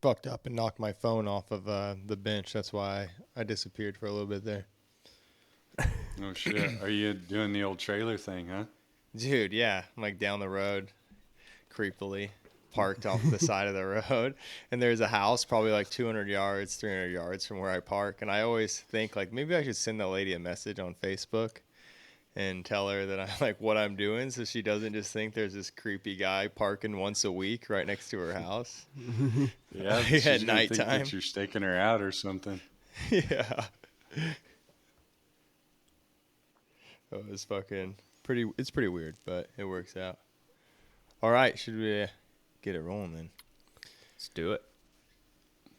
fucked up and knocked my phone off of the bench. That's why I disappeared for a little bit there. Oh, shit. Are you doing the old trailer thing, huh? Dude, yeah. I'm like down the road, creepily parked off the side of the road. And there's a house probably like 200 yards, 300 yards from where I park. And I always think like maybe I should send the lady a message on Facebook and tell her that I like what I'm doing so she doesn't just think there's this creepy guy parking once a week right next to her house Yeah, at she's going to think that nighttime. you're staking her out or something. Yeah. Oh, it's fucking pretty. It's pretty weird, but it works out. All right, should we get it rolling then? Let's do it.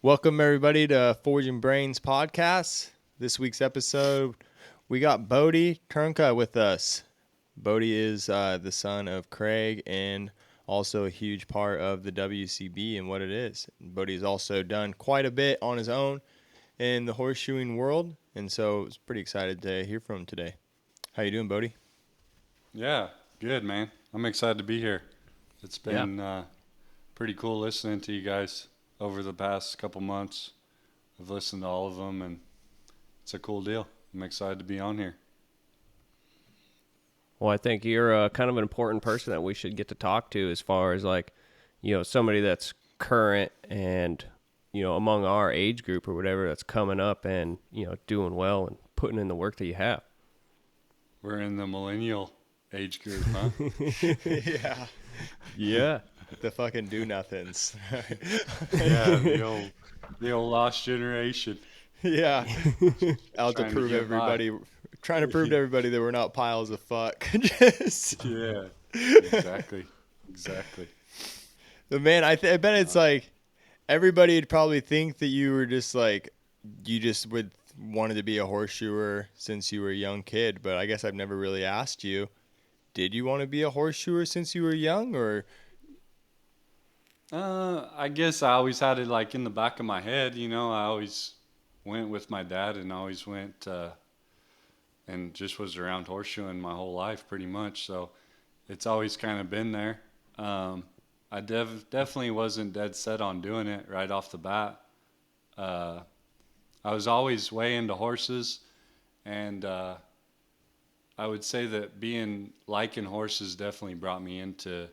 Welcome everybody to Forging Brains podcast. This week's episode, we got Bodie Trnka with us. Bodie is the son of Craig and also a huge part of the WCB and what it is. Bodie's also done quite a bit on his own in the horseshoeing world, and so I was pretty excited to hear from him today. How you doing, Bodie? Yeah, good, man. I'm excited to be here. It's been pretty cool listening to you guys over the past couple months. I've listened to all of them, and it's a cool deal. I'm excited to be on here. Well, I think you're kind of an important person that we should get to talk to as far as like, somebody that's current and, among our age group or whatever that's coming up and, doing well and putting in the work that you have. We're in the millennial age group, huh? Yeah. Yeah. The fucking do-nothings. Yeah, the old lost generation. Yeah. Out to Trying to prove get everybody, trying to prove to everybody that we're not piles of fuck. Just, Yeah, exactly. but man, I bet it's like everybody would probably think that you were just like, you just wanted to be a horseshoer since you were a young kid. But I guess I've never really asked you, did you want to be a horseshoer since you were young, or? I guess I always had it like in the back of my head, I always went with my dad and always went and just was around horseshoeing my whole life pretty much. So it's always kind of been there. I definitely wasn't dead set on doing it right off the bat. I was always way into horses, and I would say that liking horses definitely brought me into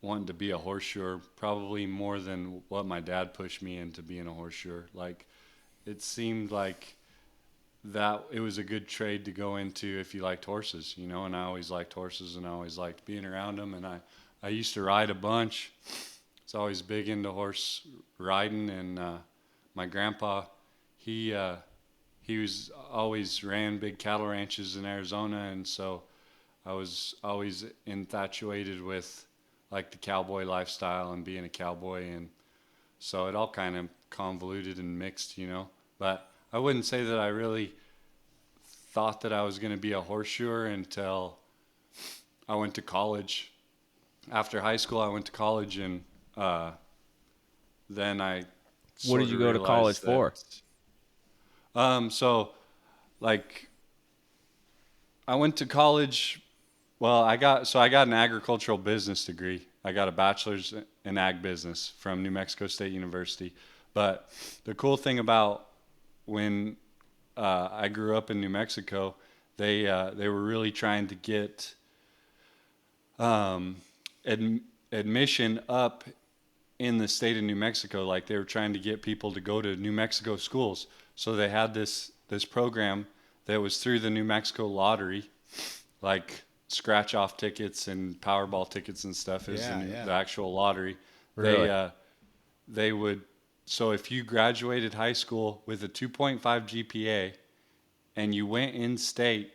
wanting to be a horseshoer, probably more than what my dad pushed me into being a horseshoer. Like, it seemed like that it was a good trade to go into if you liked horses, and I always liked horses and I always liked being around them, and I used to ride a bunch. I was always big into horse riding, and my grandpa, he was always ran big cattle ranches in Arizona, and so I was always infatuated with like the cowboy lifestyle and being a cowboy, and so it all kind of convoluted and mixed, But I wouldn't say that I really thought that I was going to be a horseshoer until I went to college. After high school, I went to college, and then I What did you go to college for? So, like, I went to college. Well, I got an agricultural business degree. I got a bachelor's in ag business from New Mexico State University. But the cool thing about when I grew up in New Mexico, they were really trying to get admission up in the state of New Mexico. Like, they were trying to get people to go to New Mexico schools. So they had this program that was through the New Mexico lottery, like scratch off tickets and Powerball tickets and stuff is the actual lottery. Really? They would, so if you graduated high school with a 2.5 GPA and you went in state,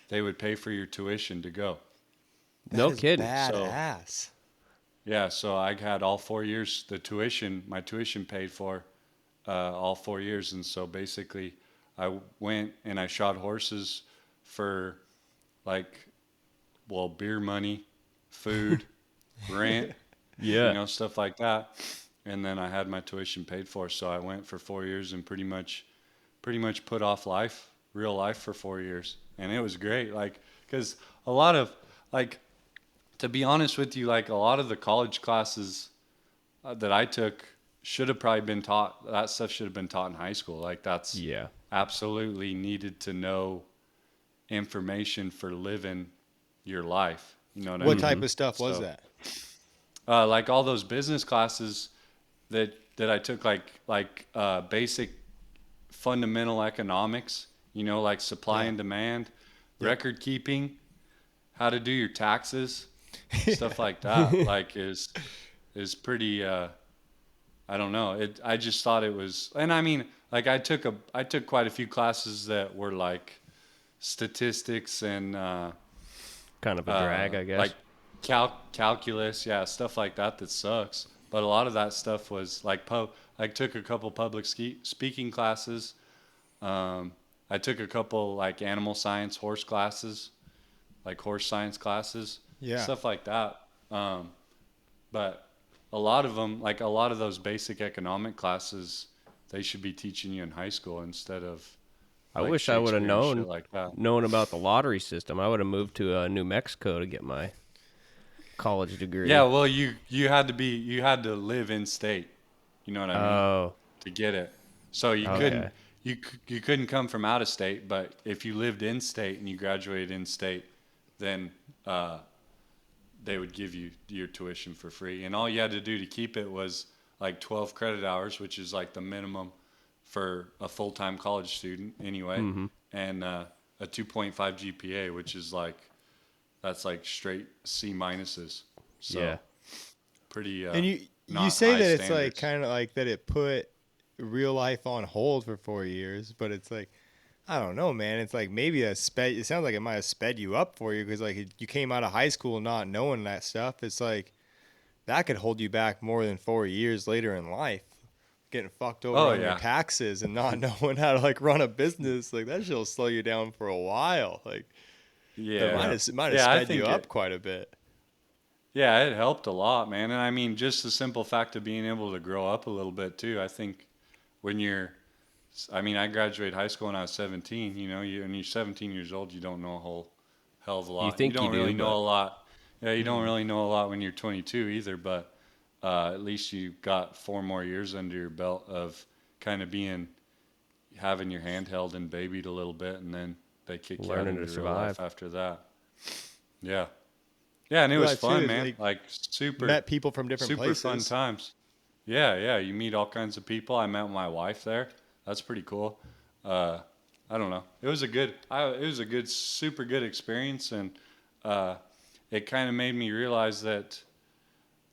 they would pay for your tuition to go. No kidding. Badass. Yeah, so I had all 4 years, my tuition paid for all 4 years. And so basically I went and I shot horses for beer money, food, rent, stuff like that. And then I had my tuition paid for. So I went for 4 years and pretty much put off real life for 4 years. And it was great. Like, cause a lot of to be honest with you, like a lot of the college classes that I took should have probably been taught. That stuff should have been taught in high school. Like that's Yeah. absolutely needed to know information for living your life. You know what I What mean? type of stuff was So, that? like all those business classes that I took, like basic fundamental economics. You know, like supply Yeah. and demand, Yep. record keeping, how to do your taxes, stuff like that. Like is pretty. I don't know. I just thought it was, and I mean, like I took quite a few classes that were like statistics and Kind of a drag, I guess. like calculus, yeah, stuff like that that sucks. But a lot of that stuff was like like took a couple public speaking classes. Um, I took a couple like animal science horse classes, like horse science classes, Yeah. stuff like that. But a lot of them, like a lot of those basic economic classes, they should be teaching you in high school instead of I like wish I would have Shakespeare and shit like that. known about the lottery system. I would have moved to New Mexico to get my college degree. Yeah, well, you had to live in state. You know what I mean? Oh, To get it. So you okay. you couldn't come from out of state, but if you lived in state and you graduated in state, then they would give you your tuition for free. And all you had to do to keep it was like 12 credit hours, which is like the minimum for a full-time college student anyway, and a 2.5 GPA, which is like that's like straight C minuses. So Yeah. pretty And you not say high that it's like standards. kind of like that it put real life on hold for 4 years, but it's like I don't know, man. It's like maybe a sped. It sounds like it might have sped you up for you because like you came out of high school not knowing that stuff. It's like that could hold you back more than 4 years later in life. Getting fucked over Oh on your yeah. taxes and not knowing how to like run a business, like that shit'll slow you down for a while. Like that Yeah. might have Yeah, I sped you think up quite a bit. yeah, it helped a lot, man. And I mean, just the simple fact of being able to grow up a little bit too. I think when I mean, I graduated high school when I was 17. You know, when you're 17 years old, you don't know a whole hell of a You lot. You think you don't do, really know but a lot. Yeah, you don't really know a lot when you're 22 either. But at least you got 4 more years under your belt of kind of having your hand held and babied a little bit, and then they kick you out learning to into real life survive. after that. Yeah. Yeah, and it Well, was that too fun, is man. like Like super, met people from different super fun places. times. Yeah, yeah. You meet all kinds of people. I met my wife there. That's pretty cool. Uh, I don't know. It was a good, super good experience, and uh, it kind of made me realize that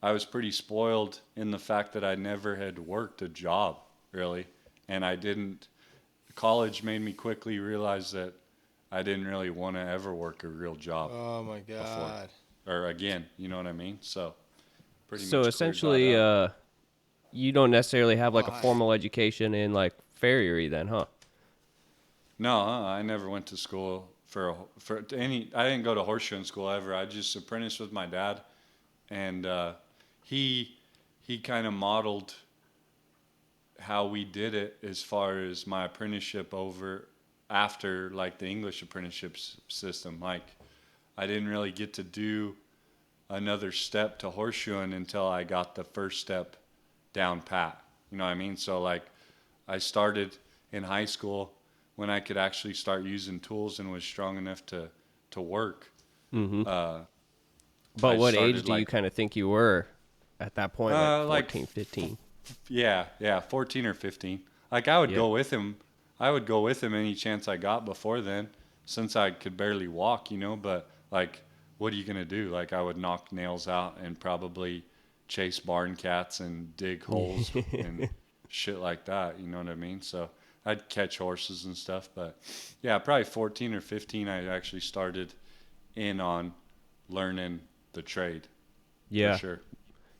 I was pretty spoiled in the fact that I never had worked a job really, and I didn't. College made me quickly realize that I didn't really want to ever work a real job Oh my before god. or again. You know what I mean? So pretty so much cleared that essentially, up. you don't necessarily have like a Why? formal education in like farriery then, huh? No, I never went to school for any. I didn't go to horseshoeing school ever. I just apprenticed with my dad, and he he kind of modeled how we did it as far as my apprenticeship over after like the English apprenticeship system. Like I didn't really get to do another step to horseshoeing until I got the first step down pat. You know what I mean? So like I started in high school when I could actually start using tools and was strong enough to work. Mm-hmm. Uh, But I what age started do you kind of think you were at that point? Like like 14, 15? yeah, 14 or 15. Like I would Yeah. go with him. I would go with him any chance I got before then, since I could barely walk, you know. But like, what are you gonna do? Like I would knock nails out and probably chase barn cats and dig holes and shit like that. You know what I mean? So I'd catch horses and stuff. But yeah, probably 14 or 15, I actually started in on learning the trade for Yeah. sure.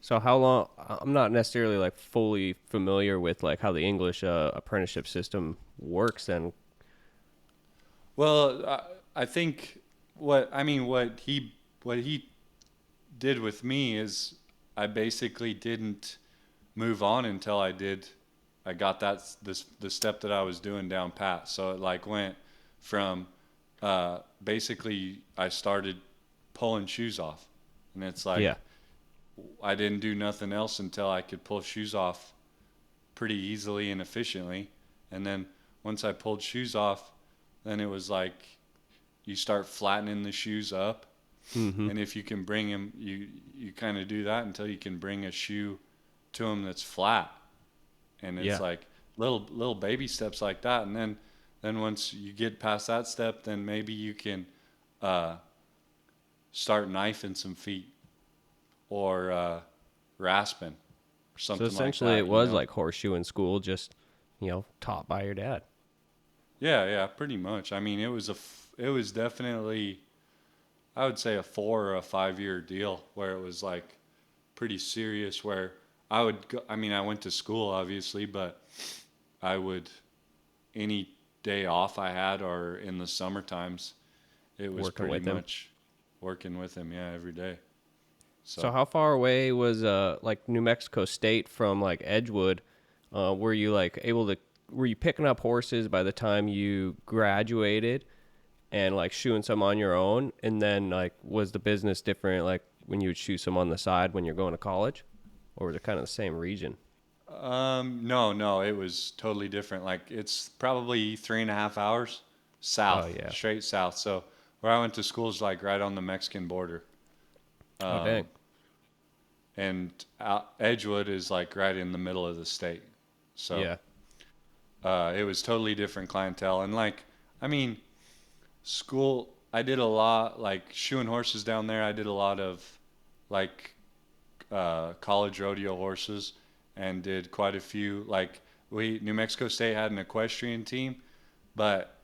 So how long? I'm not necessarily like fully familiar with like how the English apprenticeship system works. And Well, I think what he did with me is I basically didn't move on until I got the step that I was doing down pat. So it like went from basically I started pulling shoes off, and it's like yeah, I didn't do nothing else until I could pull shoes off pretty easily and efficiently. And then once I pulled shoes off, then it was like you start flattening the shoes up. Mm-hmm. And if you can bring them, you kind of do that until you can bring a shoe to them that's flat. And it's Yeah. like little baby steps like that. And then once you get past that step, then maybe you can uh, start knifing some feet or rasping or So something like essentially, it that, you was know? like horseshoe in school, just taught by your dad. Yeah, pretty much. I mean, it was definitely, I would say, a 4 or 5 year deal where it was like pretty serious. Where I would go, I mean, I went to school obviously, but I would any day off I had or in the summer times, it was Working pretty with him. much working with him. Yeah, every day. So So how far away was like New Mexico State from like Edgewood? Were you like able to? Were you picking up horses by the time you graduated, and like shoeing some on your own? And then like was the business different? Like when you would shoe some on the side when you're going to college, or was it kind of the same region? no, it was totally different. Like it's probably 3.5 hours Oh south, yeah. straight south. So where I went to school is like right on the Mexican border. Oh dang. And Edgewood is like right in the middle of the state. So Yeah. it was totally different clientele. And like, I mean, school, I did a lot, like shoeing horses down there. I did a lot of like college rodeo horses and did quite a few. Like, New Mexico State had an equestrian team, but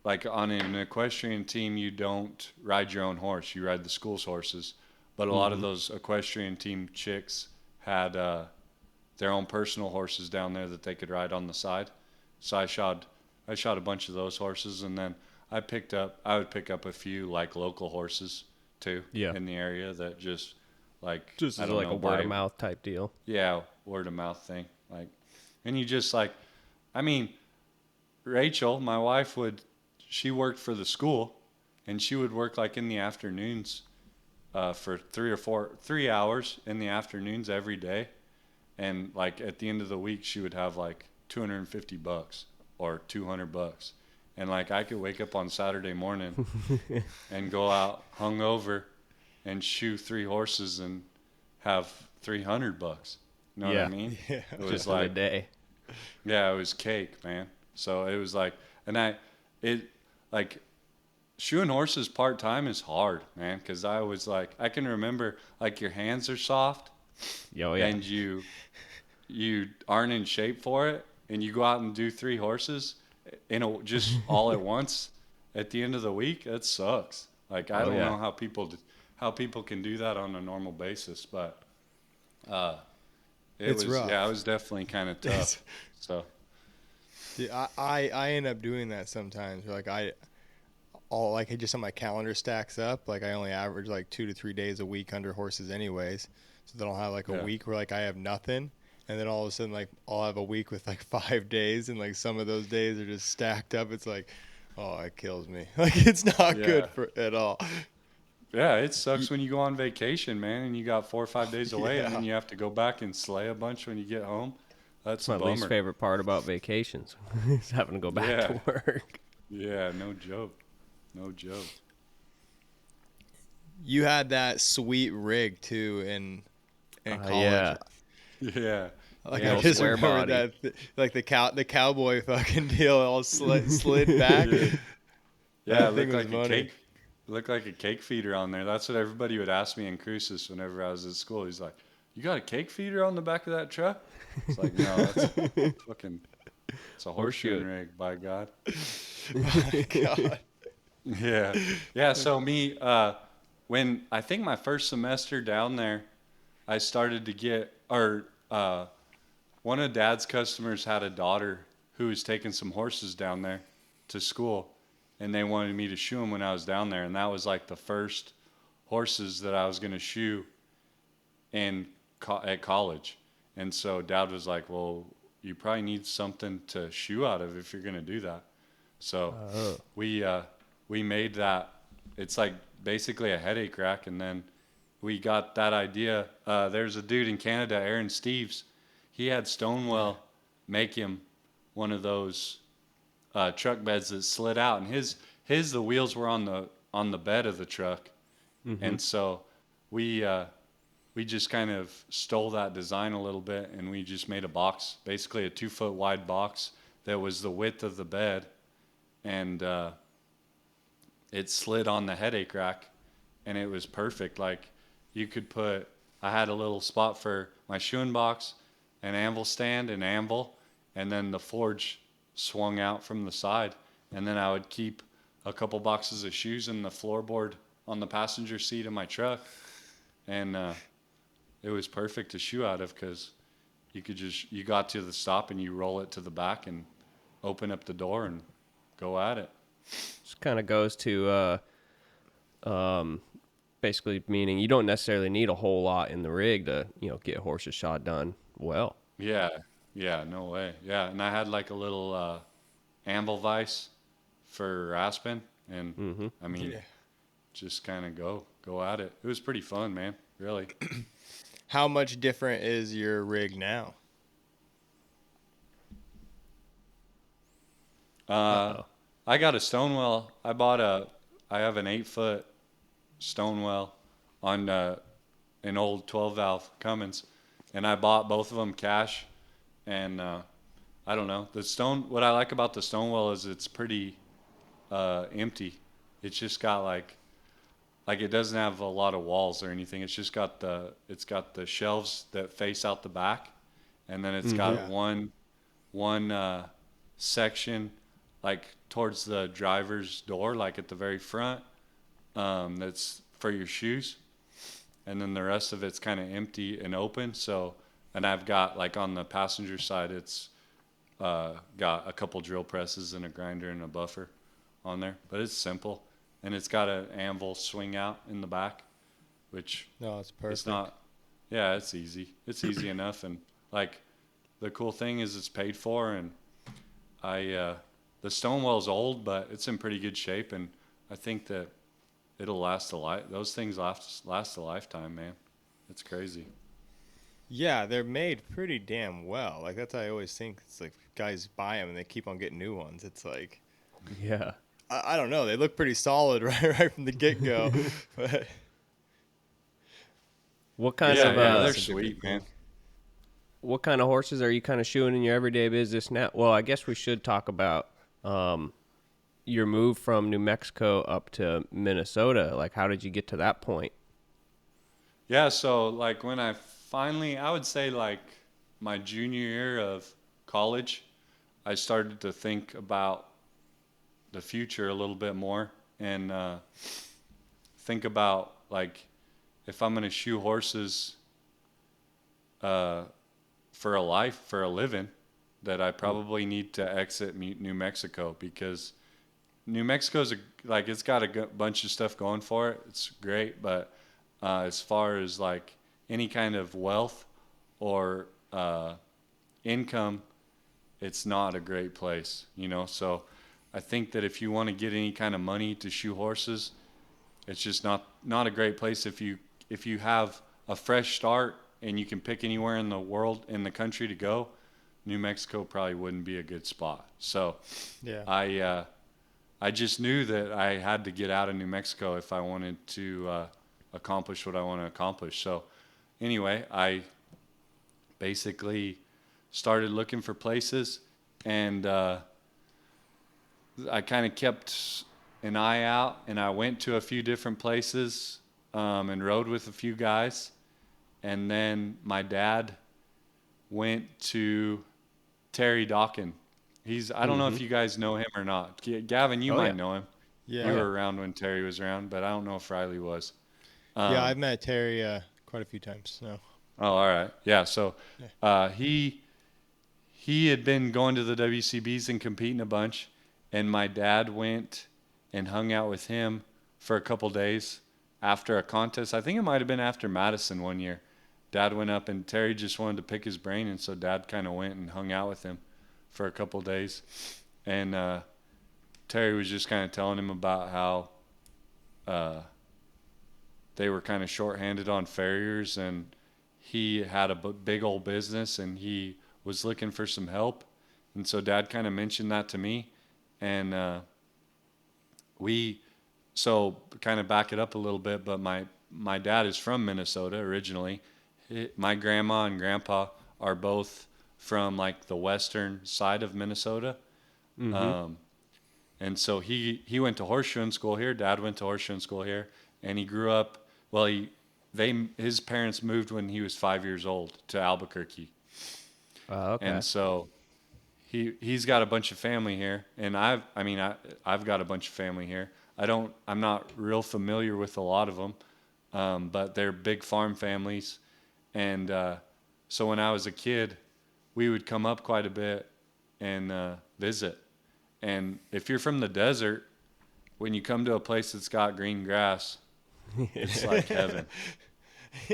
like on an equestrian team, you don't ride your own horse, you ride the school's horses. But a lot of Mm-hmm. those equestrian team chicks had their own personal horses down there that they could ride on the side. So I shot a bunch of those horses, and then I would pick up a few like local horses too Yeah. in the area that just like Just I as don't like a know word of by mouth type deal. yeah, word of mouth thing. Like, and you just like, I mean, Rachel, my wife she worked for the school, and she would work like in the afternoons, for 3 hours in the afternoons every day, and like at the end of the week she would have like $250 or $200, and like I could wake up on Saturday morning and go out hungover and shoe 3 horses and have $300. You know what I Yeah. mean? Yeah. It was Just in a like, day. yeah, it was cake, man. So it was like, and it, like, shoeing horses part time is hard, man, because I was like, I can remember, like, your hands are soft Oh yeah. and you aren't in shape for it, and you go out and do 3 horses just all at once at the end of the week. That sucks. Like, I Oh don't yeah. know how people can do that on a normal basis, but uh, It's yeah, it rough. was definitely kind of tough. So Dude, I end up doing that sometimes. Where, like all like it just on my calendar stacks up. Like I only average like 2 to 3 days a week under horses, anyways. So then I'll have like a yeah, week where like I have nothing, and then all of a sudden like I'll have a week with like 5 days, and like some of those days are just stacked up. It's like, oh, it kills me. Like it's not yeah, good for at all. yeah. It sucks Y- when you go on vacation, man, and you got 4 or 5 days away, and then Yeah. you have to go back and slay a bunch when you get home. It's That's a my least bummer. favorite part about vacations. Is having to go back Yeah, to work. yeah. No joke. No joke. You had that sweet rig too in college. Yeah. Yeah, Like The I yeah, old just square remember body. that, like the cowboy fucking deal all slid back. yeah. Yeah, That it thing looked was like a money. cake. Looked like a cake feeder on there. That's what everybody would ask me in cruises whenever I was at school. He's like, "You got a cake feeder on the back of that truck?" It's like, no, that's fucking. It's a Horseshoe. horseshoeing rig, by God. My God. Yeah, yeah. So me, when I think my first semester down there, I started to get, or one of Dad's customers had a daughter who was taking some horses down there to school, and they wanted me to shoe them when I was down there, and that was like the first horses that I was going to shoe at college. And so Dad was like, "Well, you probably need something to shoe out of if you're going to do that." So Oh. we uh, we made that. It's like basically a headache rack, and then we got that idea. There's a dude in Canada, Aaron Steves. he had Stonewell make him one of those truck beds that slid out, and the wheels were on the bed of the truck, and so we just kind of stole that design a little bit, and we just made a box, basically a 2-foot wide box that was the width of the bed, and it slid on the headache rack, and it was perfect. Like you could I had a little spot for my shoeing box, an anvil stand, an anvil, and then the forge swung out from the side. And then I would keep a couple boxes of shoes in the floorboard on the passenger seat of my truck. And it was perfect to shoe out of because you got to the stop and you roll it to the back and open up the door and go at it. This kind of goes to basically meaning you don't necessarily need a whole lot in the rig to, get horses shod done well. Yeah, no way. Yeah, and I had like a little anvil vise for Aspen, and I mean, just kind of go at it. It was pretty fun, man. Really. How much different is your rig now? I got a Stonewell. I have an 8-foot Stonewell on an old 12-valve Cummins, and I bought both of them cash. And I don't know, what I like about the Stonewell is it's pretty empty. It's just got like it doesn't have a lot of walls or anything. It's just got the shelves that face out the back, and then it's got one section like towards the driver's door, like at the very front, that's for your shoes, and then the rest of it's kind of empty and open. So, and I've got like on the passenger side, it's got a couple drill presses and a grinder and a buffer on there, but it's simple, and it's got an anvil swing out in the back, which it's perfect. It's not. Yeah, it's easy. It's easy enough, and like the cool thing is it's paid for, and the Stonewell's old, but it's in pretty good shape, and I think that it'll last those things last a lifetime, man. It's crazy. Yeah, they're made pretty damn well. Like that's how I always think. It's like guys buy them and they keep on getting new ones. It's like, yeah, I don't know. They look pretty solid right from the get go. But what kind of they're sweet, man. What kind of horses are you kind of shoeing in your everyday business now? Well, I guess we should talk about your move from New Mexico up to Minnesota. Like, how did you get to that point? Yeah, so like when I would say like my junior year of college, I started to think about the future a little bit more, and think about like if I'm going to shoe horses for a living, that I probably need to exit New Mexico, because New Mexico's it's got a bunch of stuff going for it. It's great, but as far as like any kind of wealth or income, it's not a great place, So I think that if you want to get any kind of money to shoe horses, it's just not a great place. If you have a fresh start and you can pick anywhere in the country to go, New Mexico probably wouldn't be a good spot. So yeah, I just knew that I had to get out of New Mexico if I wanted to accomplish what I want to accomplish. So anyway, I basically started looking for places, and I kind of kept an eye out, and I went to a few different places and rode with a few guys. And then my dad went to Terry Dawkin. I don't know if you guys know him or not. Gavin, you might know him. Yeah. You were around when Terry was around, but I don't know if Riley was. Yeah, I've met Terry quite a few times now. Oh, all right. Yeah, so he had been going to the WCBs and competing a bunch, and my dad went and hung out with him for a couple days after a contest. I think it might have been after Madison one year. Dad went up, and Terry just wanted to pick his brain, and so Dad kind of went and hung out with him for a couple days. And Terry was just kind of telling him about how they were kind of shorthanded on farriers, and he had a big old business and he was looking for some help. And so Dad kind of mentioned that to me. And so kind of back it up a little bit, but my dad is from Minnesota originally. My grandma and grandpa are both from like the western side of Minnesota. Mm-hmm. And so he went to horseshoeing school here. Dad went to horseshoeing school here, and he grew up. Well, his parents moved when he was 5 years old to Albuquerque, Oh, okay. and so he's got a bunch of family here, and I've got a bunch of family here. I'm not real familiar with a lot of them, but they're big farm families, and so when I was a kid, we would come up quite a bit and visit. And if you're from the desert, when you come to a place that's got green grass, it's like heaven.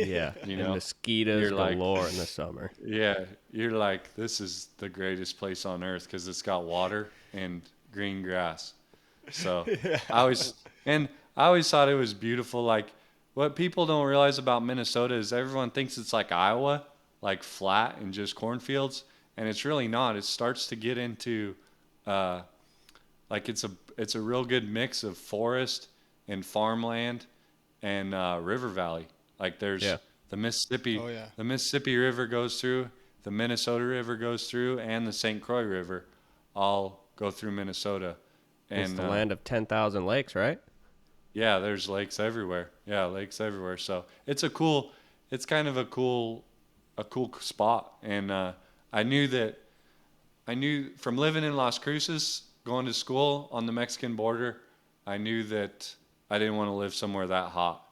Yeah, You and know, mosquitoes you're like, galore in the summer. yeah, you're like, this is the greatest place on earth because it's got water and green grass. So Yeah. I always, and I always thought it was beautiful. Like what people don't realize about Minnesota is everyone thinks it's like Iowa, like flat and just cornfields, and it's really not. It starts to get into, uh, like it's a real good mix of forest and farmland and river valley. Like there's Yeah, the Oh Mississippi, yeah. the Mississippi River goes through, the Minnesota River goes through, and the St. Croix River all go through Minnesota. it's And the land of 10,000 lakes, right? yeah, there's lakes everywhere. Yeah, lakes everywhere. So it's kind of a cool spot. And I knew from living in Las Cruces, going to school on the Mexican border, I knew that I didn't want to live somewhere that hot.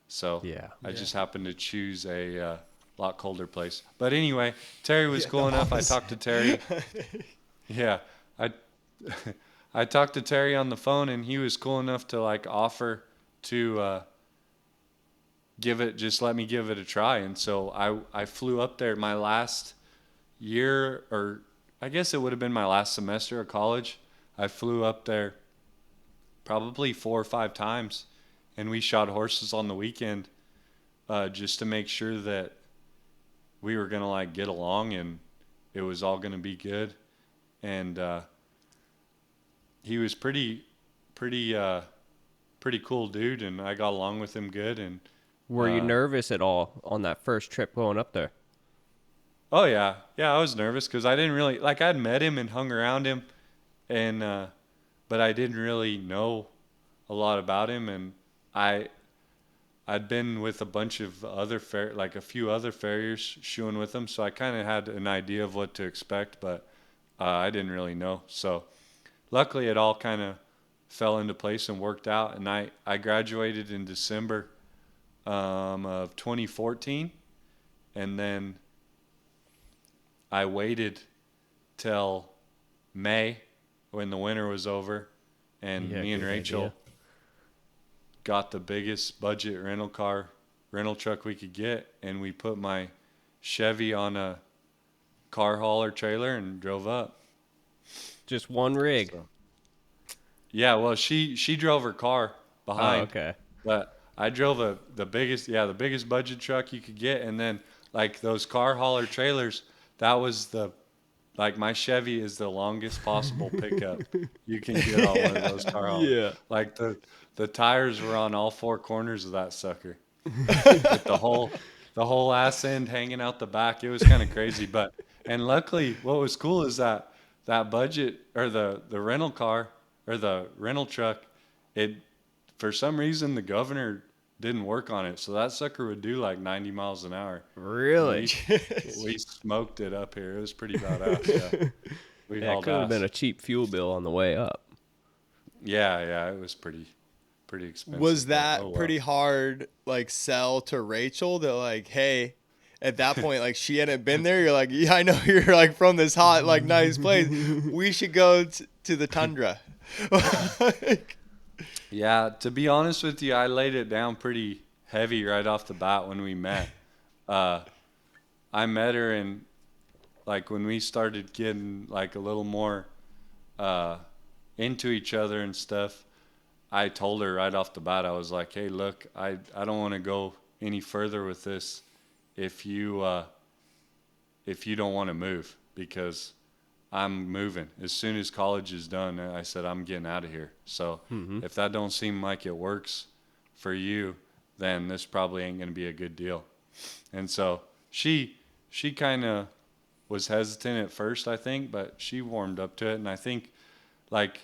So Yeah. I Yeah. just happened to choose a lot colder place. But anyway, Terry was Yeah, the cool enough. I opposite. talked to Terry. Yeah, I I talked to Terry on the phone, and he was cool enough to like offer to just let me give it a try. And so I flew up there my last year, or I guess it would have been my last semester of college. I flew up there probably 4 or 5 times, and we shot horses on the weekend just to make sure that we were gonna like get along and it was all gonna be good. And he was pretty, pretty cool dude, and I got along with him good. And Were you uh, nervous at all on that first trip going up there? oh yeah, yeah, I was nervous because I didn't really like I'd met him and hung around him, and but I didn't really know a lot about him, and I I'd been with a bunch of other like a few other farriers shoeing with him, so I kind of had an idea of what to expect, but I didn't really know. So luckily, it all kind of fell into place and worked out, and I graduated in December of 2014, and then I waited till May when the winter was over, and Yeah, me and good Rachel idea. got the biggest budget rental truck we could get, and we put my Chevy on a car hauler trailer and drove up. Just one rig. So yeah, well she drove her car Oh, behind, okay. but I drove the biggest budget truck you could get, and then like those car hauler trailers, that was the like my Chevy is the longest possible pickup you can get on one of those car haulers. Yeah. Like the tires were on all four corners of that sucker, with the whole ass end hanging out the back. It was kind of crazy, but and luckily, what was cool is that budget or the rental car or the rental truck, it for some reason the governor didn't work on it, so that sucker would do like 90 miles an hour, and Really? we smoked it up here. It was pretty badass. Yeah, we Yeah, it hauled could have been ass. a cheap fuel bill on the way up. Yeah, it was pretty Was expensive, but oh that well. pretty hard, like, sell to Rachel that, like, hey, at that point, like, she hadn't been there? You're like, yeah, I know you're, like, from this hot, like, nice place. We should go to the tundra. Like, Yeah, to be honest with you, I laid it down pretty heavy right off the bat when we met. Uh, I met her, and like when we started getting like a little more uh, into each other and stuff, I told her right off the bat, I was like, "Hey, look, I don't want to go any further with this if you don't want to move, because I'm moving as soon as college is done. I said I'm getting out of here. So if that don't seem like it works for you, then this probably ain't going to be a good deal. And so she kind of was hesitant at first, I think, but she warmed up to it. And I think, like,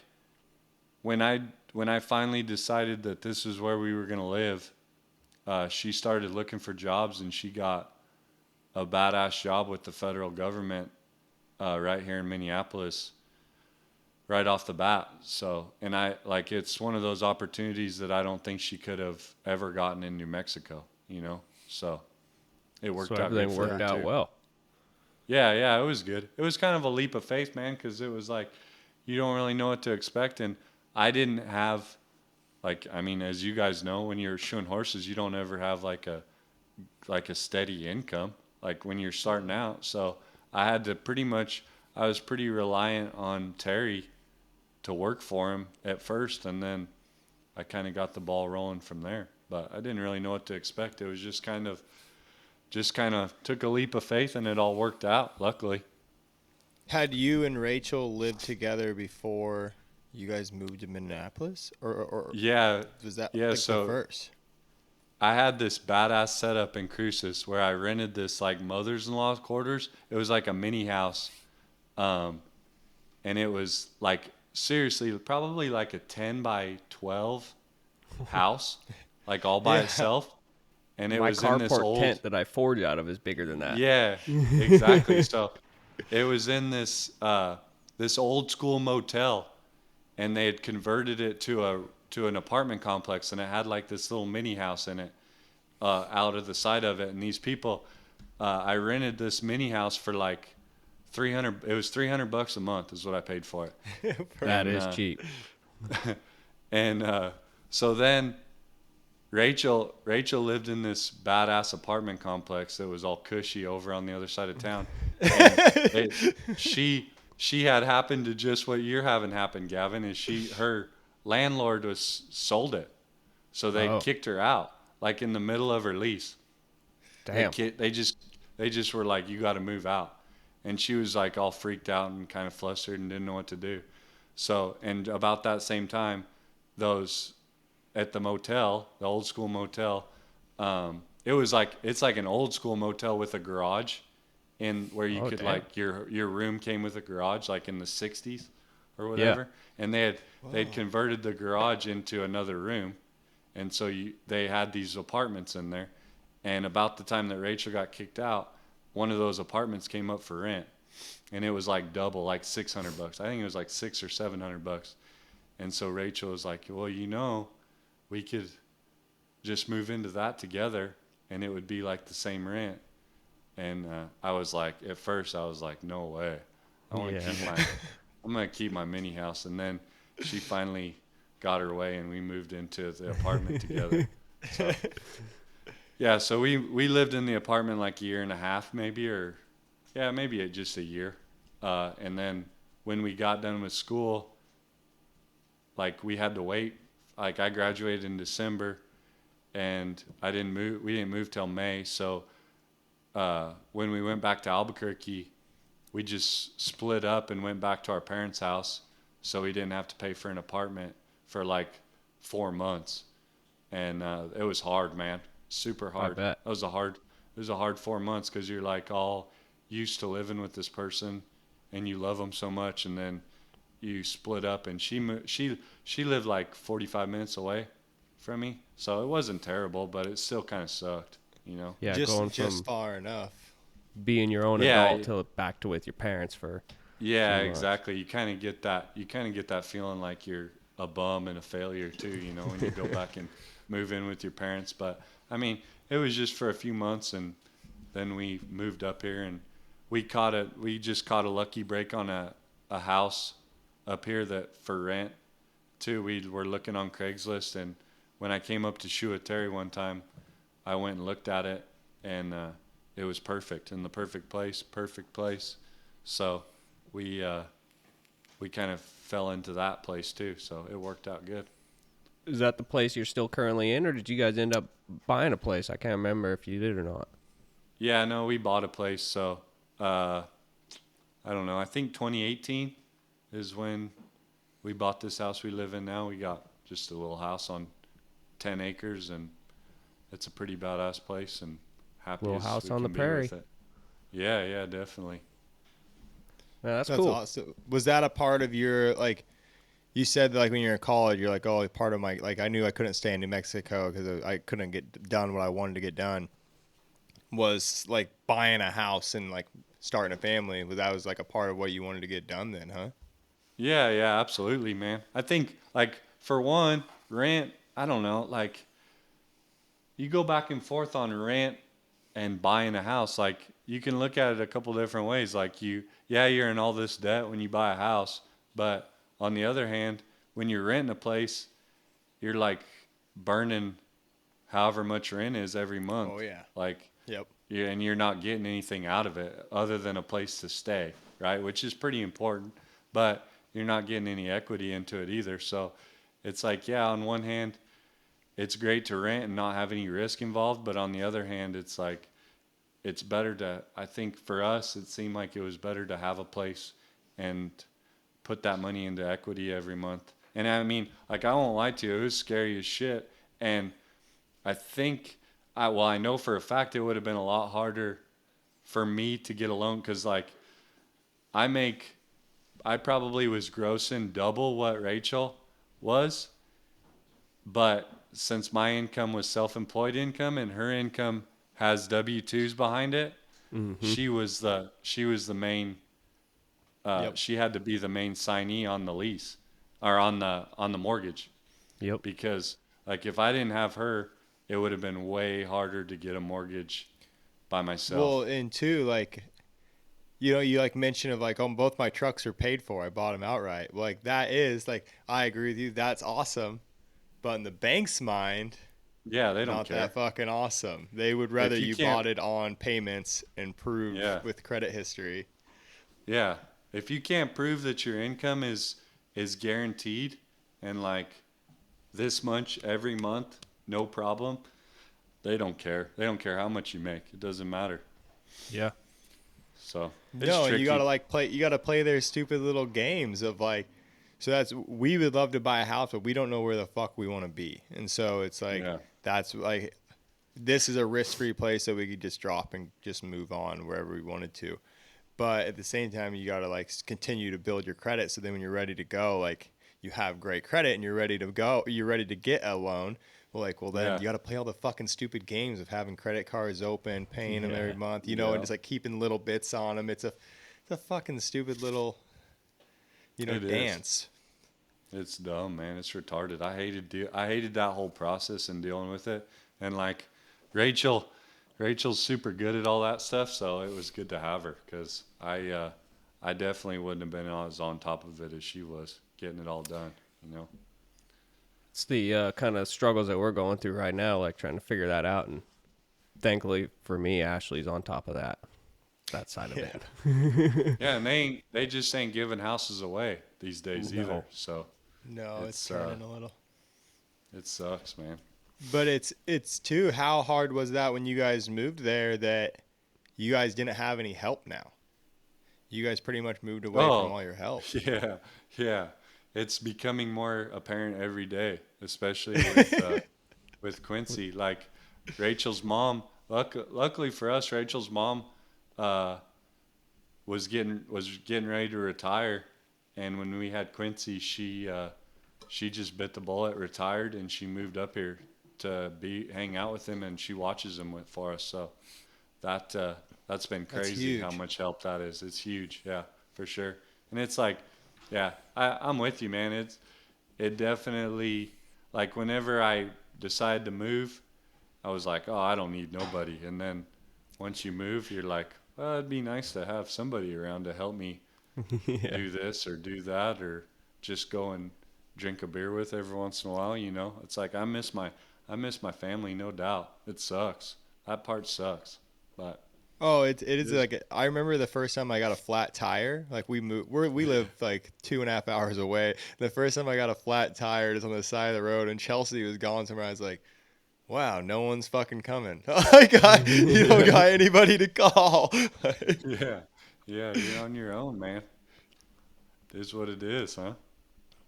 when I finally decided that this is where we were going to live, she started looking for jobs, and she got a badass job with the federal government right here in Minneapolis right off the bat. So, and it's one of those opportunities that I don't think she could have ever gotten in New Mexico, you know? So it worked So out good everything for worked her, out too. well. Yeah, it was good. It was kind of a leap of faith, man, because it was like you don't really know what to expect. And I didn't have, like, I mean, as you guys know, when you're shoeing horses, you don't ever have like a steady income, like when you're starting out. So I was pretty reliant on Terry to work for him at first, and then I kind of got the ball rolling from there. But I didn't really know what to expect. It was just kind of took a leap of faith, and it all worked out, luckily. Had you and Rachel lived together before you guys moved to Minneapolis, or Yeah, was that yeah. like the So first? I had this badass setup in Cruces where I rented this like mother's-in-law quarters. It was like a mini house, and it was like seriously probably like a 10 by 12 house, like all by Yeah. itself. And it My was in this carport old, tent that I forged out of is bigger than that. yeah, exactly. So it was in this old school motel, and they had converted it to an apartment complex, and it had like this little mini house in it, out of the side of it. And these people, I rented this mini house for like 300. It was $300 a month is what I paid for it. That And, is cheap. and so then Rachel lived in this badass apartment complex that was all cushy over on the other side of town. And she had happened to just what you're having happen, Gavin, is her landlord was sold it. So they Oh. kicked her out like in the middle of her lease. Damn. They just were like, you got to move out. And she was like all freaked out and kind of flustered and didn't know what to do. So, and about that same time, those at the motel, the old school motel, it's like an old school motel with a garage, in where you Oh, could damn. like your room came with a garage like in the 60s or whatever. And they'd converted the garage into another room. And so they had these apartments in there. And about the time that Rachel got kicked out, one of those apartments came up for rent, and it was like double, like $600. I think it was like $600 or $700. And so Rachel was like, well, we could just move into that together, and it would be like the same rent. And at first I was like, no way. I'm gonna keep my mini house. And then she finally got her way, and we moved into the apartment together. So, yeah, so we lived in the apartment like a year and a half, maybe, or maybe just a year. And then when we got done with school, like we had to wait. Like I graduated in December, and we didn't move till May. So when we went back to Albuquerque, we just split up and went back to our parents' house, so we didn't have to pay for an apartment for like 4 months. And it was hard, man. Super hard. I bet. It was a hard 4 months, because you're like all used to living with this person, and you love them so much, and then you split up. And she lived like 45 minutes away from me, so it wasn't terrible, but it still kind of sucked, you know. Yeah, just going from far enough. being your own adult to back to with your parents for Yeah, few months. exactly. You kind of get that feeling like you're a bum and a failure too, you know, when you go back and move in with your parents. But I mean, it was just for a few months, and then we moved up here, and we just caught a lucky break on a house up here that for rent too. We were looking on Craigslist, and when I came up to shoe with Terry one time, I went and looked at it, and it was perfect, in the perfect place. So we kind of fell into that place too, so it worked out good. Is that the place you're still currently in, or did you guys end up buying a place? I can't remember if you did or not. Yeah, no, we bought a place. So, I don't know. I think 2018 is when we bought this house we live in now. We got just a little house on 10 acres, and it's a pretty badass place, and happy Little as house we on the can be with prairie. it. Yeah, yeah, definitely. Yeah, that's That's cool. awesome. Was that a part of your like? You said like when you're in college, you're like, oh, part of my like I knew I couldn't stay in New Mexico because I couldn't get done what I wanted to get done. Was like buying a house and like starting a family. That was like a part of what you wanted to get done then, huh? Yeah, yeah, absolutely, man. I think, like, for one, rent, I don't know, like, you go back and forth on rent and buying a house. Like, you can look at it a couple different ways. Like, yeah, you're in all this debt when you buy a house, but on the other hand, when you're renting a place, you're like burning however much rent is every month. Oh yeah. Like, Yep. yeah, and you're not getting anything out of it other than a place to stay, right? Which is pretty important, but you're not getting any equity into it either. So it's like, yeah, on one hand, it's great to rent and not have any risk involved, but on the other hand, it's like, it's better to, I think for us, it seemed like it was better to have a place and put that money into equity every month. And I mean, like, I won't lie to you, it was scary as shit. And I think, well, I know for a fact it would have been a lot harder for me to get a loan because, like, I make, I probably was grossing double what Rachel was, but since my income was self-employed income and her income has W-2s behind it, Mm-hmm. she was the main, Yep. she had to be the main signee on the lease or on the mortgage Yep. because, like, if I didn't have her, it would have been way harder to get a mortgage by Well, myself. and two, like you know, you like mentioned of like, oh, both my trucks are paid for. I bought them outright. Well, like that is like, I agree with you. That's awesome. But in the bank's mind, Yeah, they don't not that care. fucking awesome. They would rather If you you can't, bought it on payments and prove yeah, with credit history. yeah. If you can't prove that your income is guaranteed and like this much every month, no problem, they don't care. They don't care how much you make. It doesn't matter. Yeah. So it's No, and you gotta tricky. like play. You gotta play their stupid little games of like. So that's we would love to buy a house, but we don't know where the fuck we want to be, and so it's like Yeah, that's like this is a risk-free place that we could just drop and just move on wherever we wanted to. But at the same time, you gotta like continue to build your credit, so then when you're ready to go, like you have great credit and you're ready to go, you're ready to get a loan. Well, then yeah, you got to play all the fucking stupid games of having credit cards open, paying them every Yeah. month, you know, and yeah. just like keeping little bits on them. It's a fucking stupid little, It is. dance. It's dumb, man. It's retarded. I hated that whole process and dealing with it. And like Rachel, Rachel's super good at all that stuff, so it was good to have her because I definitely wouldn't have been as on top of it as she was getting it all done. You know. It's the kind of struggles that we're going through right now, like trying to figure that out. And thankfully for me, Ashley's on top of that side of Yeah. it. Yeah, and they just ain't giving houses away these days either. No. So No, it's it's turning a little. it sucks, man. But it's too. How hard was that when you guys moved there that you guys didn't have any help now? You guys pretty much moved away from Oh, all your help. yeah, yeah. It's becoming more apparent every day, especially with Quincy. Like Rachel's mom. Luckily for us, Rachel's mom uh, was getting ready to retire, and when we had Quincy, she just bit the bullet, retired, and she moved up here to be hang out with him, and she watches him for us. So that that's been That's crazy how huge. much help that is. It's huge, yeah, for sure. And it's like, yeah, I'm with you, man. It definitely, like, whenever I decided to move, I was like, oh, I don't need nobody. And then once you move, you're like, well, it'd be nice to have somebody around to help me Yeah. do this or do that or just go and drink a beer with every once in a while. You know, it's like I miss my family, no doubt. It sucks. That part sucks, but Oh, it it is is. like I remember the first time I got a flat tire. Like we live like 2.5 hours away. The first time I got a flat tire is on the side of the road, and Chelsea was going somewhere. I was like, wow, no one's fucking coming. You don't got anybody to call. Yeah. Yeah, you're on your own, man. It is what it is, huh?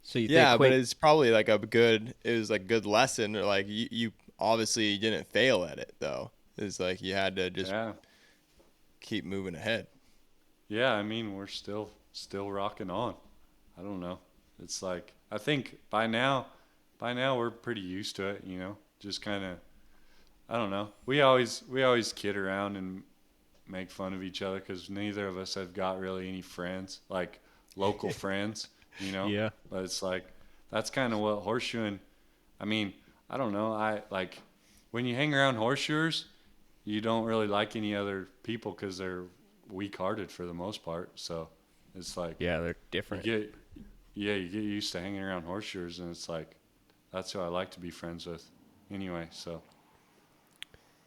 So you think Yeah, but Quint? it's probably like it was like good lesson, or like you obviously didn't fail at it though. It's like you had to just Yeah. keep moving ahead. Yeah, I mean, we're still rocking on. I don't know. It's like I think by now we're pretty used to it, you know. Just kind of I don't know. We always kid around and make fun of each other because neither of us have got really any friends, like local friends, you know. Yeah. But it's like that's kind of what horseshoeing. I mean, I don't know. I like when you hang around horseshoers, you don't really like any other people because they're weak-hearted for the most part. So it's like Yeah, they're you different. get you get used to hanging around horseshoers, and it's like that's who I like to be friends with. Anyway, so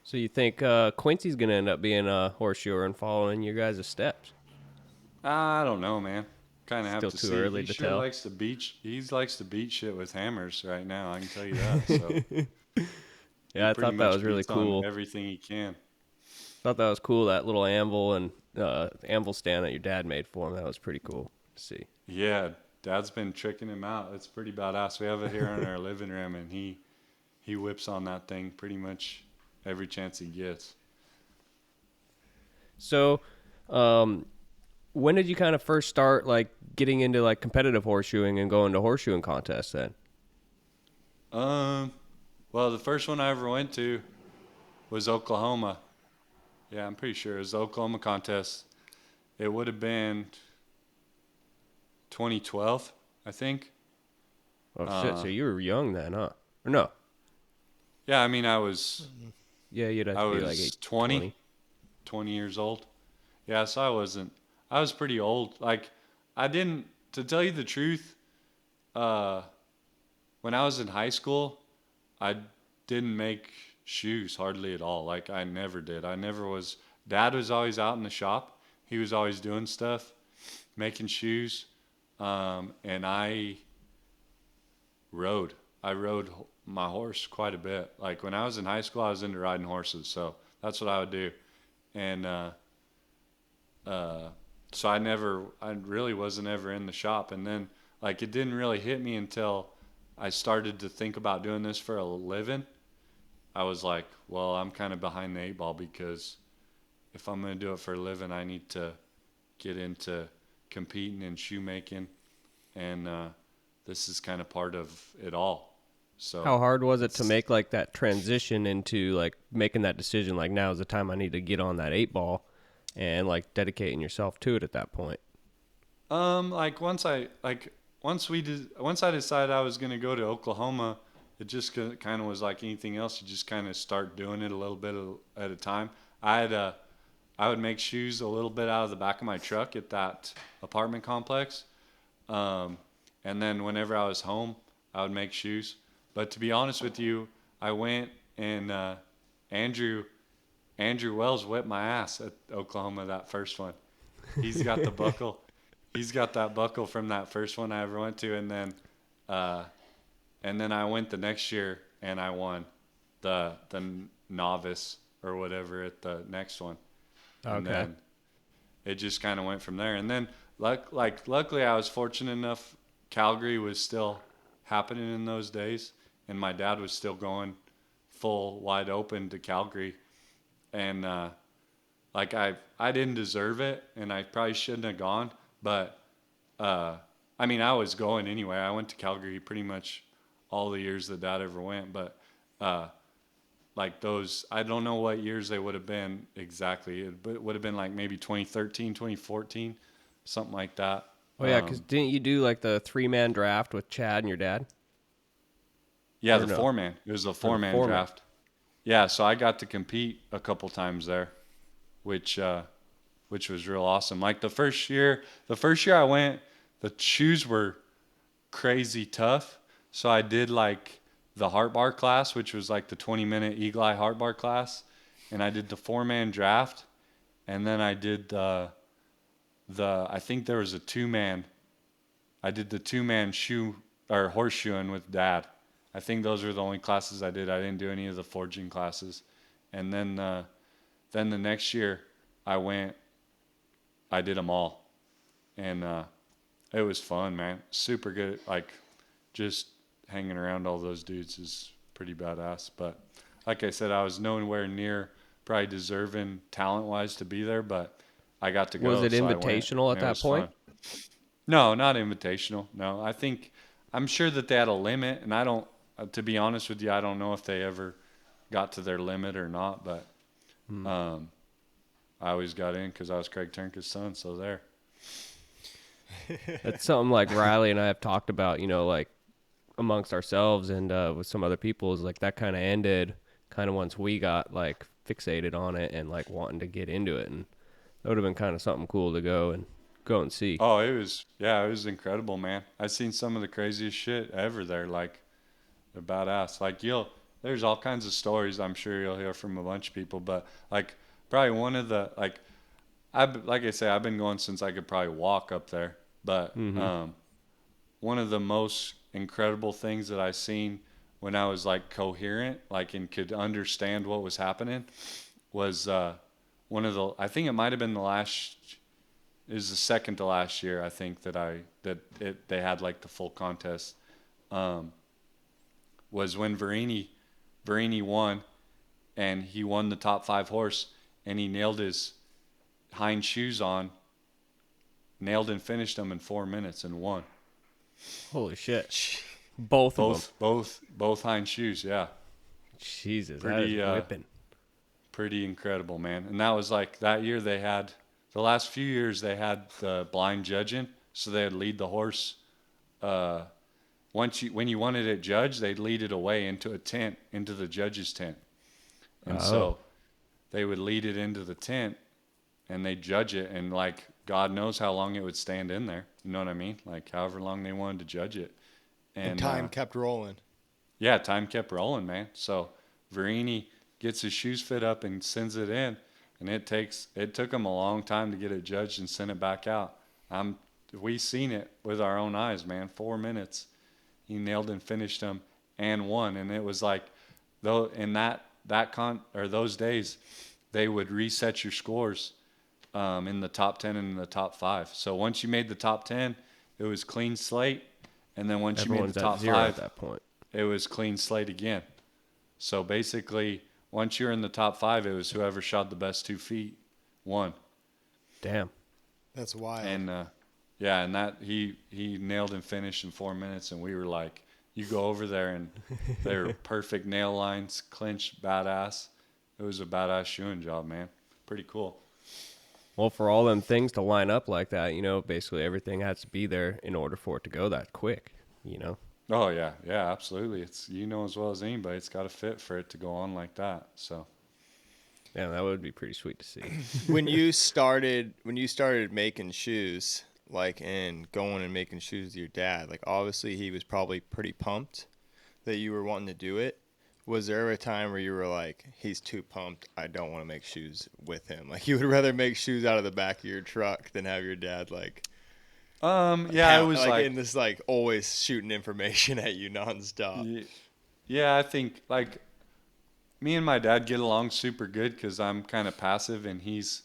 So you think Quincy's gonna end up being a horseshoer and following your guys' steps? I don't know, man. Kind of have Still to too see. early He to sure tell. likes to beat. He likes to beat shit with hammers right now. I can tell you that. So he Yeah, I pretty thought that much was really beats on cool. everything he can. Thought that was cool. That little anvil and anvil stand that your dad made for him. That was pretty cool to see. Yeah, Dad's been tricking him out. It's pretty badass. We have it here in our living room, and he whips on that thing pretty much every chance he gets. So, when did you kind of first start like getting into like competitive horseshoeing and going to horseshoeing contests then? Um, well, the first one I ever went to was Oklahoma. Yeah, I'm pretty sure it was the Oklahoma contest. It would have been 2012, I think. Oh shit! Uh, So you were young then, huh? Or no? yeah, I mean, I was Yeah, you'd have I to be like was 20, 20. 20 years old. Yeah, so I was pretty old. Like, I didn't, to tell you the truth, uh, when I was in high school, I didn't make shoes hardly at all. Like, I never did. I never was, Dad was always out in the shop. He was always doing stuff, making shoes. And I rode. I rode my horse quite a bit. Like, when I was in high school, I was into riding horses. So that's what I would do. And, uh, so I really wasn't ever in the shop. And then, like, it didn't really hit me until I started to think about doing this for a living. I was like, well, I'm kind of behind the eight ball because if I'm going to do it for a living, I need to get into competing and shoemaking. And this is kind of part of it all. So How hard was it to it's, make like that transition into like making that decision? Like now is the time I need to get on that eight ball, and like dedicating yourself to it at that point. like once I decided I was going to go to Oklahoma, it just kind of was like anything else. You just kind of start doing it a little bit at a time. I had I would make shoes a little bit out of the back of my truck at that apartment complex, um, and then whenever I was home, I would make shoes. But to be honest with you, I went and Andrew Andrew Wells whipped my ass at Oklahoma that first one. He's got the buckle. He's got that buckle from that first one I ever went to, uh, and then I went the next year and I won the novice or whatever at the next one, and Okay. then it just kind of went from there. And then luckily I was fortunate enough. Calgary was still happening in those days, and my dad was still going full wide open to Calgary, and like I didn't deserve it, and I probably shouldn't have gone, but uh, I mean I was going anyway. I went to Calgary pretty much all the years that Dad ever went, but uh, like those I don't know what years they would have been exactly. It would have been like maybe 2013, 2014, something like that. Oh yeah, because didn't you do like the 3-man draft with Chad and your dad? Yeah, Or the no? four man. It was a Or the 4-man 4-man? draft. Yeah, so I got to compete a couple times there, which which was real awesome. Like the first year I went, the shoes were crazy tough. So I did like the heart bar class, which was like the 20-minute Eagle Eye heart bar class, and I did the 4-man draft, and then I did the I think there was a 2-man. I did the 2-man shoe or horseshoeing with Dad. I think those were the only classes I did. I didn't do any of the forging classes. And then the next year I did them all. And it was fun, man. Super good. Like, just hanging around all those dudes is pretty badass. But like I said, I was nowhere near probably deserving talent-wise to be there, but I got to go. Was it so I went, invitational at and it that was point? fun. No, not invitational. No, I'm sure that they had a limit, and I don't, to be honest with you, I don't know if they ever got to their limit or not, but um, I always got in because I was Craig Trnka's son, so there. That's something like Riley and I have talked about, like amongst ourselves and with some other people, is like that kind of ended kind of once we got like fixated on it and like wanting to get into it. And that would have been kind of something cool to go and see. Oh, it was incredible, man. I've seen some of the craziest shit ever there. Like, they're badass. Like, there's all kinds of stories I'm sure you'll hear from a bunch of people, but like, probably one of the, like I say, I've been going since I could probably walk up there, but one of the most incredible things that I seen when I was like coherent, like, and could understand what was happening was I think it might have been it was the second to last year, I think, they had like the full contest, was when Verini won, and he won the top 5 horse, and he nailed his hind shoes on, nailed and finished them in 4 minutes and won. Holy shit. Both of them. Both hind shoes, yeah. Jesus, Pretty, that is whipping. Pretty incredible, man. And that was like, that year the last few years they had the blind judging, so they'd lead the horse. When you wanted it judged, they'd lead it away into a tent, into the judge's tent. And so they would lead it into the tent and they'd judge it, and like, God knows how long it would stand in there. You know what I mean? Like, however long they wanted to judge it. And time kept rolling. Yeah, time kept rolling, man. So Verini gets his shoes fit up and sends it in, and it took him a long time to get it judged and send it back out. We seen it with our own eyes, man. 4 minutes, he nailed and finished them and won. And it was like, though, in those days, they would reset your scores in the top 10 and in the top 5. So once you made the top 10, it was clean slate, and then once you made the top 5, at that point, it was clean slate again. So basically, once you're in the top 5, it was whoever shot the best 2 feet won. Damn, that's wild. And and that he nailed and finished in 4 minutes, and we were like, you go over there and they're perfect nail lines, clinch, badass. It was a badass shoeing job, man. Pretty cool. Well, for all them things to line up like that, basically everything has to be there in order for it to go that quick, Oh, yeah. Yeah, absolutely. It's, as well as anybody, it's got to fit for it to go on like that. So, yeah, that would be pretty sweet to see. When you started making shoes, like, and going and making shoes with your dad, like, obviously he was probably pretty pumped that you were wanting to do it. Was there ever a time where you were like, he's too pumped, I don't want to make shoes with him? Like, you would rather make shoes out of the back of your truck than have your dad, like, yeah, it was like in this, like, always shooting information at you nonstop. Yeah, I think, like, me and my dad get along super good because I'm kind of passive and he's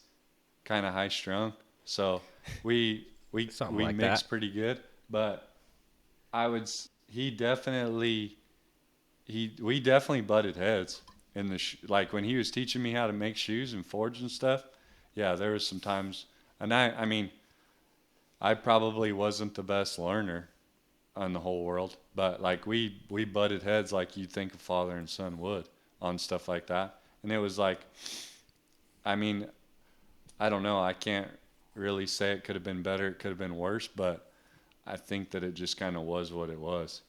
kind of high strung. So we like mix that. pretty good. But we definitely butted heads in like, when he was teaching me how to make shoes and forge and stuff. Yeah, there was some times, and I mean, I probably wasn't the best learner in the whole world, but like, we butted heads like you'd think a father and son would on stuff like that. And it was like, I mean, I don't know, I can't really say it could have been better, it could have been worse, but I think that it just kind of was what it was,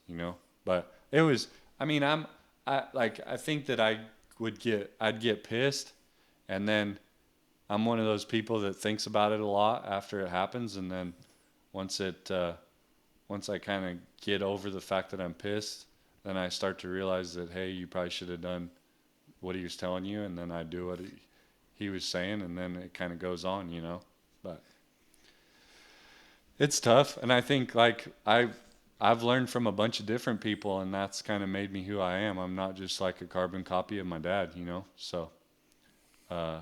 But it was, I mean, I think that I'd get pissed, and then I'm one of those people that thinks about it a lot after it happens, and then once I kind of get over the fact that I'm pissed, then I start to realize that, hey, you probably should have done what he was telling you, and then I do what he was saying, and then it kind of goes on, But it's tough, and I think, like, I've learned from a bunch of different people, and that's kind of made me who I am. I'm not just like a carbon copy of my dad, you know. So uh,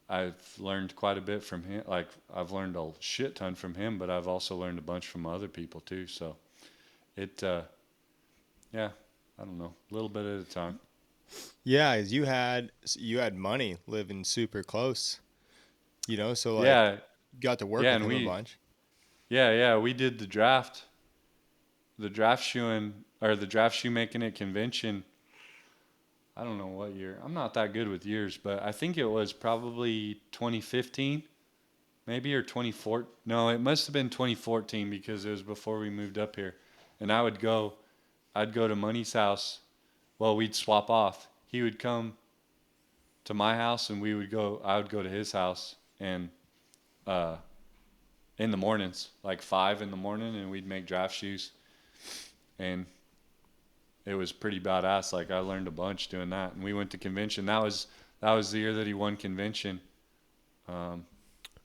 I've learned quite a bit from him. Like I've learned a shit ton from him, but I've also learned a bunch from other people too. So it, yeah, I don't know, a little bit at a time. Yeah, as you had money living super close, so like Yeah, got to work yeah, with and him a bunch. we did the draft shoeing or the draft shoemaking at convention. I don't know what year. I'm not that good with years, but I think it was probably 2015, maybe, or 2014. No, it must have been 2014 because it was before we moved up here. And I'd go to Money's house. Well, we'd swap off. He would come to my house and I would go to his house and uh, in the mornings, like 5 in the morning, and we'd make draft shoes. And it was pretty badass. Like I learned a bunch doing that. And we went to convention. That was the year that he won convention. Um,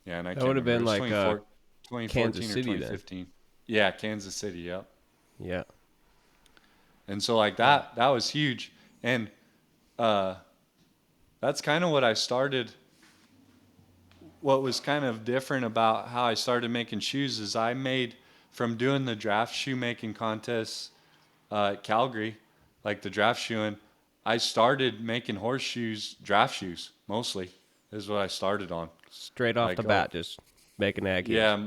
yeah, and I That can't would have remember. It been was like 2014 Kansas or City then. 2015. Yeah, Kansas City. Yep. Yeah. And so like Yeah. that was huge. And uh, that's kind of what I started. What was kind of different about how I started making shoes is I made from doing the draft shoemaking contests at Calgary, like the draft shoeing. I started making horseshoes, draft shoes mostly, is what I started on. Straight off the Like, oh, bat, just making ag heels.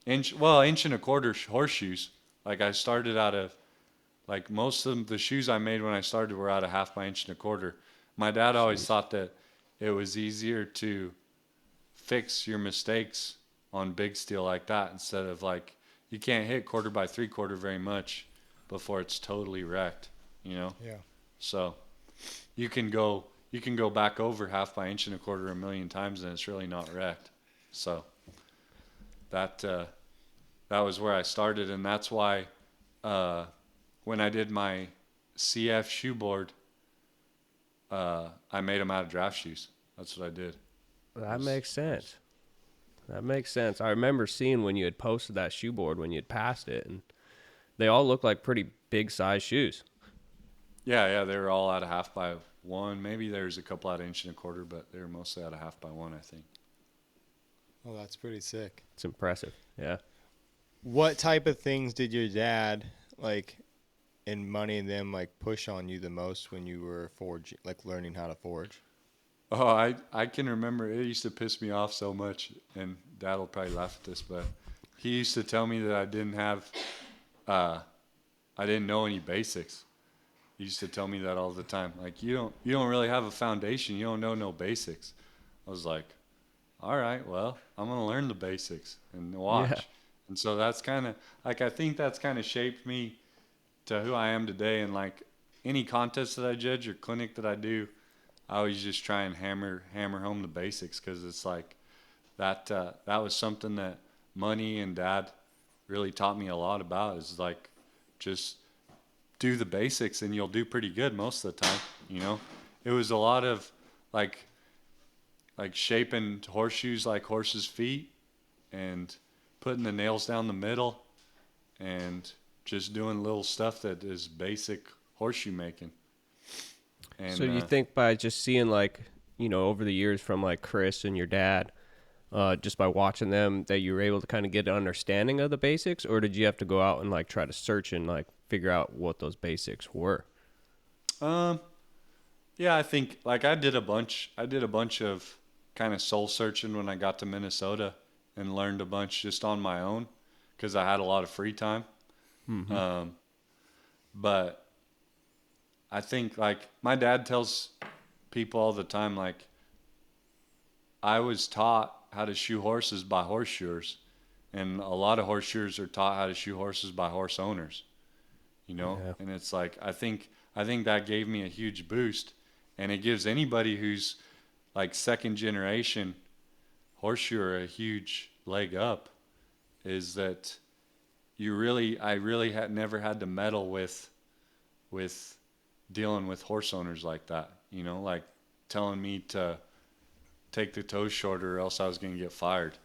yeah, inch and a quarter horseshoes. Like I started out of like most of the shoes I made when I started were out of half by inch and a quarter. My dad always Jeez. thought that it was easier to fix your mistakes on big steel like that instead of like you can't hit quarter by three quarter very much before it's totally wrecked, you know. Yeah. So you can go back over half by inch and a quarter a million times and it's really not wrecked. So that that was where I started, and that's why uh, when I did my CF shoe board, I made them out of draft shoes. That's what I did. That makes sense. That makes sense. I remember seeing when you had posted that shoe board when you had passed it, and they all look like pretty big size shoes. Yeah, they were all out of half by one. Maybe there's a couple out of inch and a quarter, but they were mostly out of half by one, I think. Well, that's pretty sick. It's impressive. Yeah. What type of things did your dad like and money and them like push on you the most when you were forging, like learning how to forge? Oh, I can remember it used to piss me off so much, and Dad will probably laugh at this, but he used to tell me that uh, I didn't know any basics. He used to tell me that all the time. Like you don't really have a foundation. You don't know no basics. I was like, all right, well, I'm gonna learn the basics and watch. Yeah. And so that's kind of like I think that's kind of shaped me to who I am today. And like any contest that I judge or clinic that I do, I always just try and hammer home the basics because it's like that was something that Money and Dad really taught me a lot about. Is like just do the basics and you'll do pretty good most of the time. You know, it was a lot of like shaping horseshoes like horses' feet and putting the nails down the middle and just doing little stuff that is basic horseshoe making. And So you think by just seeing like, over the years from like Chris and your dad, just by watching them that you were able to kind of get an understanding of the basics, or did you have to go out and like try to search and like figure out what those basics were? um, yeah, I think like I did a bunch of kind of soul searching when I got to Minnesota and learned a bunch just on my own because I had a lot of free time. Mm-hmm. Um, but I think like my dad tells people all the time, like I was taught how to shoe horses by horseshoers, and a lot of horseshoers are taught how to shoe horses by horse owners, you know? Yeah. And it's like I think that gave me a huge boost, and it gives anybody who's like second generation horseshoer a huge leg up is that I really had never had to meddle with dealing with horse owners like that, you know, like telling me to take the toes shorter or else I was going to get fired.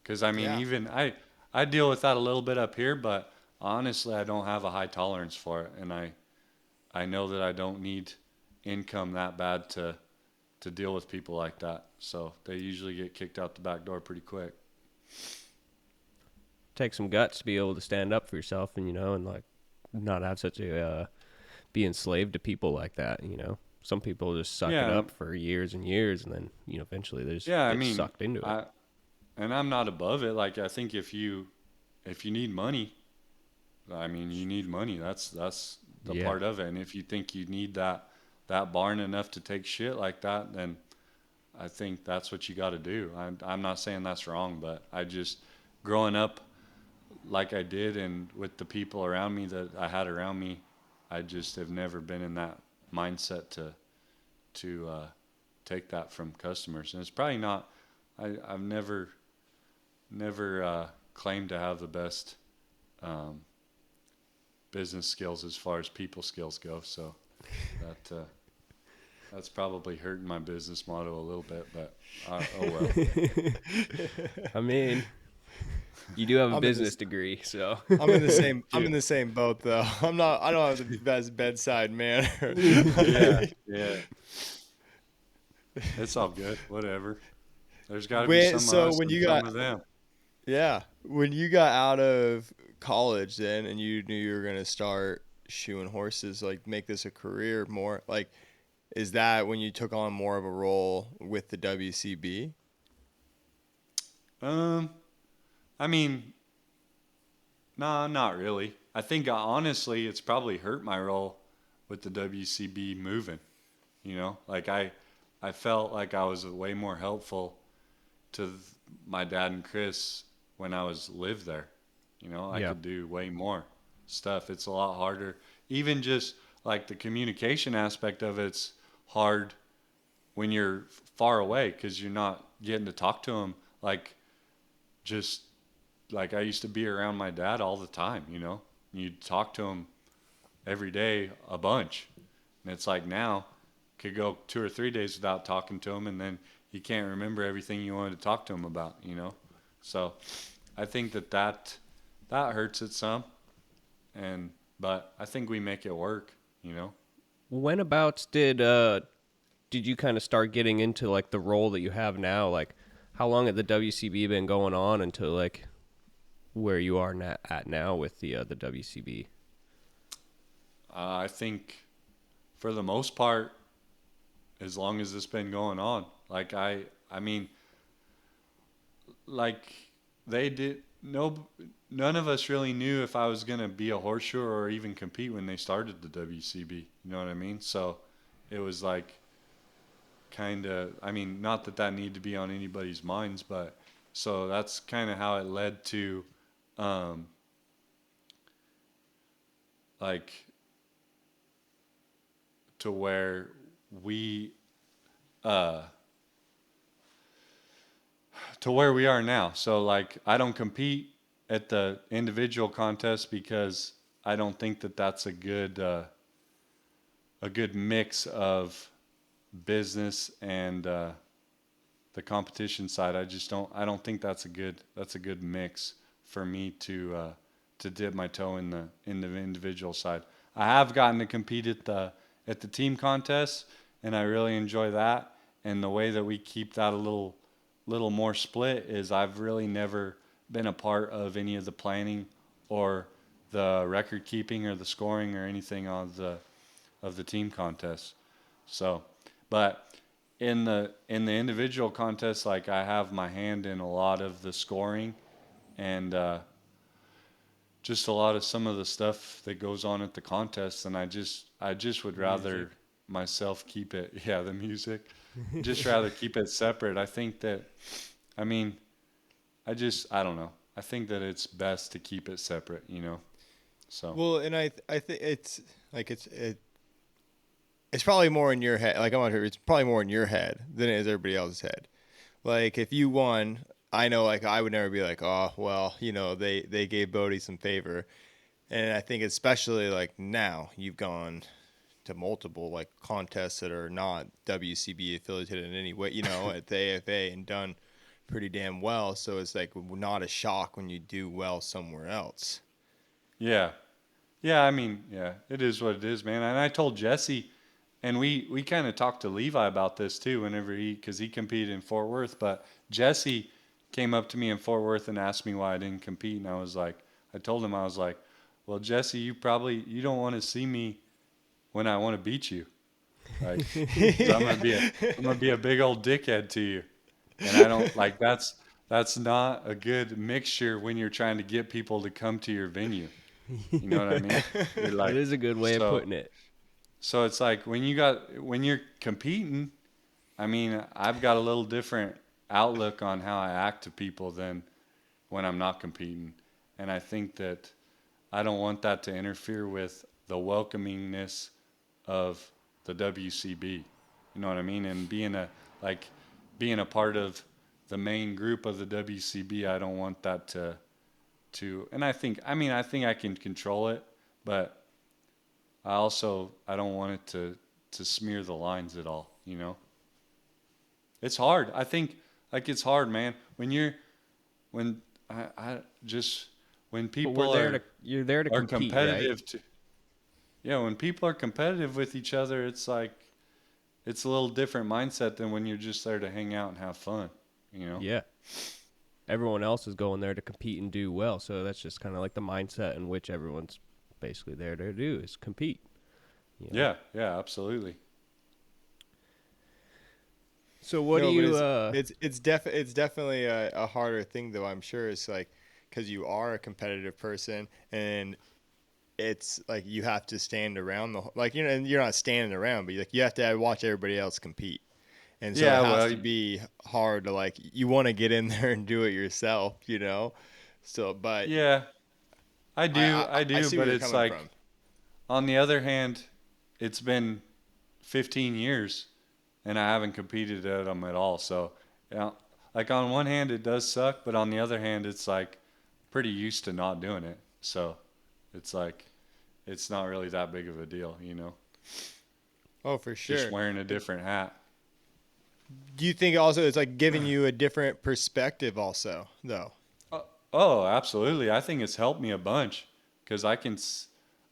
Because I mean, Yeah. even I deal with that a little bit up here, but honestly, I don't have a high tolerance for it, and I know that I don't need income that bad to deal with people like that. So they usually get kicked out the back door pretty quick. Take some guts to be able to stand up for yourself, and and like not have such a be enslaved to people like that. Some people just suck it Yeah, up for years and years, and then eventually they just yeah. I get mean, sucked into it. I'm not above it. Like I think if you need money, I mean, you need money. That's the Yeah. part of it. And if you think you need that barn enough to take shit like that, then I think that's what you got to do. I'm not saying that's wrong, but I just growing up like I did and with the people around me that I had around me, I just have never been in that mindset to take that from customers. And it's probably not. I've never claimed to have the best um, business skills as far as people skills go. So that's probably hurting my business model a little bit. But oh well. I mean, you do have a I'm in business degree, so I'm in the same. I'm in Yeah, the same boat though. I'm not. I don't have the best bedside manner. yeah, yeah. It's all good. Whatever. There's got to be when some of so us when and you some got of them. yeah when you got out of college then and you knew you were gonna start shoeing horses, like make this a career more, like is that when you took on more of a role with the WCB? Um, I mean, nah, not really. I think honestly, it's probably hurt my role with the WCB moving. Like I felt like I was way more helpful to my dad and Chris when I was lived there. I yeah, could do way more stuff. It's a lot harder. Even just like the communication aspect of it's hard when you're far away because you're not getting to talk to them like just like I used to be around my dad all the time. You'd talk to him every day a bunch. And it's like now could go 2 or 3 days without talking to him and then he can't remember everything you wanted to talk to him about. So I think that hurts it some and but I think we make it work. Whenabouts did you kind of start getting into like the role that you have now? Like, how long had the WCB been going on until like where you are at now with the WCB? I think for the most part as long as it's been going on. Like I mean like they did no none of us really knew if I was going to be a horseshoer or even compete when they started the WCB. You know what I mean? So it was like kind of I mean not that needed to be on anybody's minds, but so that's kind of how it led to um like to where we uh to where we are now. So like I don't compete at the individual contest because I don't think that that's a good mix of business and the competition side. I don't think that's a good mix for me to dip my toe in the individual side. I have gotten to compete at the team contests and I really enjoy that. And the way that we keep that a little more split is I've really never been a part of any of the planning or the record keeping or the scoring or anything of the team contests. So, but in the individual contests, like I have my hand in a lot of the scoring and just a lot of some of the stuff that goes on at the contests, and I just would Music. rather myself keep it. Yeah, the music. Just rather keep it separate. I think that. I mean, I don't know. I think that it's best to keep it separate. So Well, and I think it's like it's probably more in your head. Like I'm not sure, it's probably more in your head than it is everybody else's head. Like if you won, I know like I would never be like, oh well, they gave Bodie some favor, and I think especially like now you've gone to multiple like contests that are not WCB affiliated in any way, at the AFA and done pretty damn well. So it's like not a shock when you do well somewhere else. Yeah. Yeah, I mean, yeah, it is what it is, man. And I told Jesse, and we kind of talked to Levi about this too, because he competed in Fort Worth. But Jesse came up to me in Fort Worth and asked me why I didn't compete, and I told him, I was like, well, Jesse, you don't want to see me when I want to beat you, like, 'cause I'm gonna be a big old dickhead to you, and I don't like that's not a good mixture when you're trying to get people to come to your venue. You know what I mean? You're That like, is a good way of so putting it. so it's like when you're competing, I mean, I've got a little different outlook on how I act to people than when I'm not competing. And I think that I don't want that to interfere with the welcomingness of the WCB. You know what I mean? And like being a part of the main group of the WCB, I don't want that to and I think I can control it, but I don't want it to smear the lines at all, you know? It's hard. I think like it's hard, man. When I just when But people you're there to are compete, right? competitive to yeah, when people are competitive with each other, it's like it's a little different mindset than when you're just there to hang out and have fun, you know? Yeah. Everyone else is going there to compete and do well, so that's just kind of like the mindset in which everyone's basically there to do is compete. You know. Yeah, yeah, absolutely. So what do No, but you it's definitely a harder thing though. I'm sure it's like because you are a competitive person and it's like you have to stand around like and you're not standing around, but like you have to watch everybody else compete, and so it Yeah, has well, to be hard to like you want to get in there and do it yourself, you know. So, but yeah, I I do, see where but you're it's coming like from. on the other hand, it's been 15 years and I haven't competed at them at all. So, yeah, like on one hand it does suck, but on the other hand it's like pretty used to not doing it. So, it's like it's not really that big of a deal, you know. Oh, for Just sure. wearing a different hat. Do you think also it's like giving you a different perspective also though? Oh, absolutely. I think it's helped me a bunch because I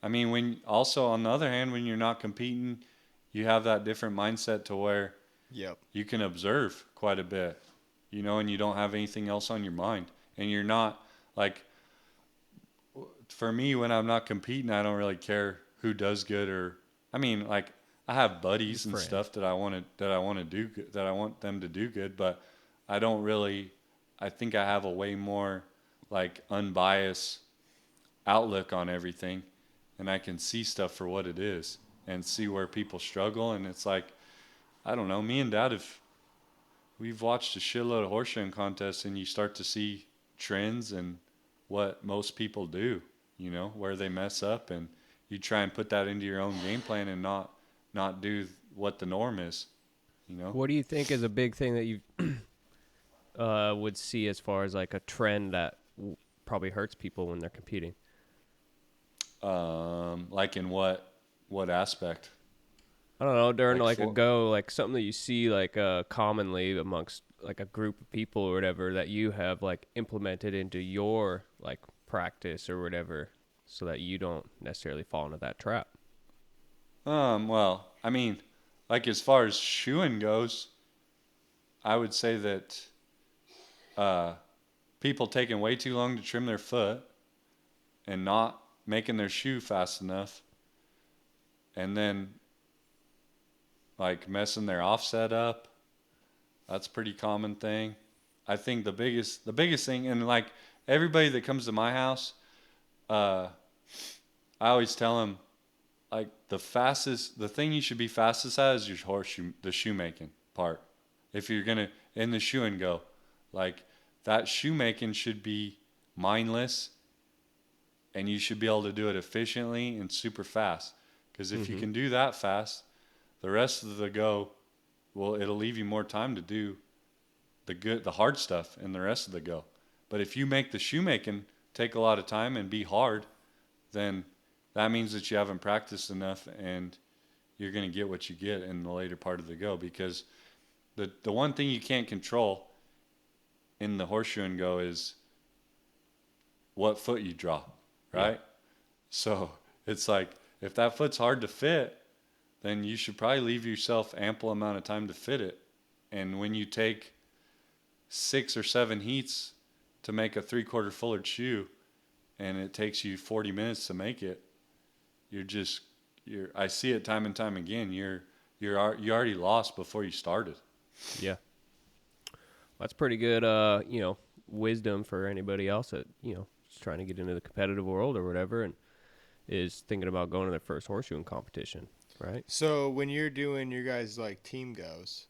mean, on the other hand, when you're not competing, you have that different mindset to where Yep. you can observe quite a bit, you know, and you don't have anything else on your mind. And you're not like, for me, when I'm not competing, I don't really care who does good I mean, like, I have your buddies and friend? stuff that I want to do good, that I want them to do good, but I don't really, I think I have a way more like unbiased outlook on everything and I can see stuff for what it is and see where people struggle. And it's like, I don't know, me and Dad we've watched a shitload of horseshoeing contests and you start to see trends and what most people do, you know, where they mess up and you try and put that into your own game plan and not do what the norm is, you know. What do you think is a big thing that you would see as far as like a trend that probably hurts people when they're competing? Like in what aspect? I don't know, during Like like a for go, like something that you see like commonly amongst like a group of people or whatever that you have like implemented into your like practice or whatever so that you don't necessarily fall into that trap. well, I mean, like as far as shoeing goes, I would say that uh, people taking way too long to trim their foot and not making their shoe fast enough, and then like messing their offset up. That's a pretty common thing. I think the biggest thing, and like everybody that comes to my house, uh, I always tell them like the thing you should be fastest at is your the shoemaking part. If you're gonna in the shoe and go, like that shoemaking should be mindless, and you should be able to do it efficiently and super fast. Because if you Mm-hmm. can do that fast, the rest of the go, well, it'll leave you more time to do the hard stuff in the rest of the go. But if you make the shoemaking take a lot of time and be hard, then that means that you haven't practiced enough and you're going to get what you get in the later part of the go because the one thing you can't control in the horseshoeing go is what foot you draw, right? Yeah. So it's like if that foot's hard to fit, then you should probably leave yourself ample amount of time to fit it. And when you take 6 or 7 heats to make a 3/4 fullered shoe, and it takes you 40 minutes to make it, I see it time and time again. You already lost before you started. Yeah. That's pretty good, wisdom for anybody else that, is trying to get into the competitive world or whatever and is thinking about going to their first horseshoeing competition, right? So when you're doing your guys' like team goes,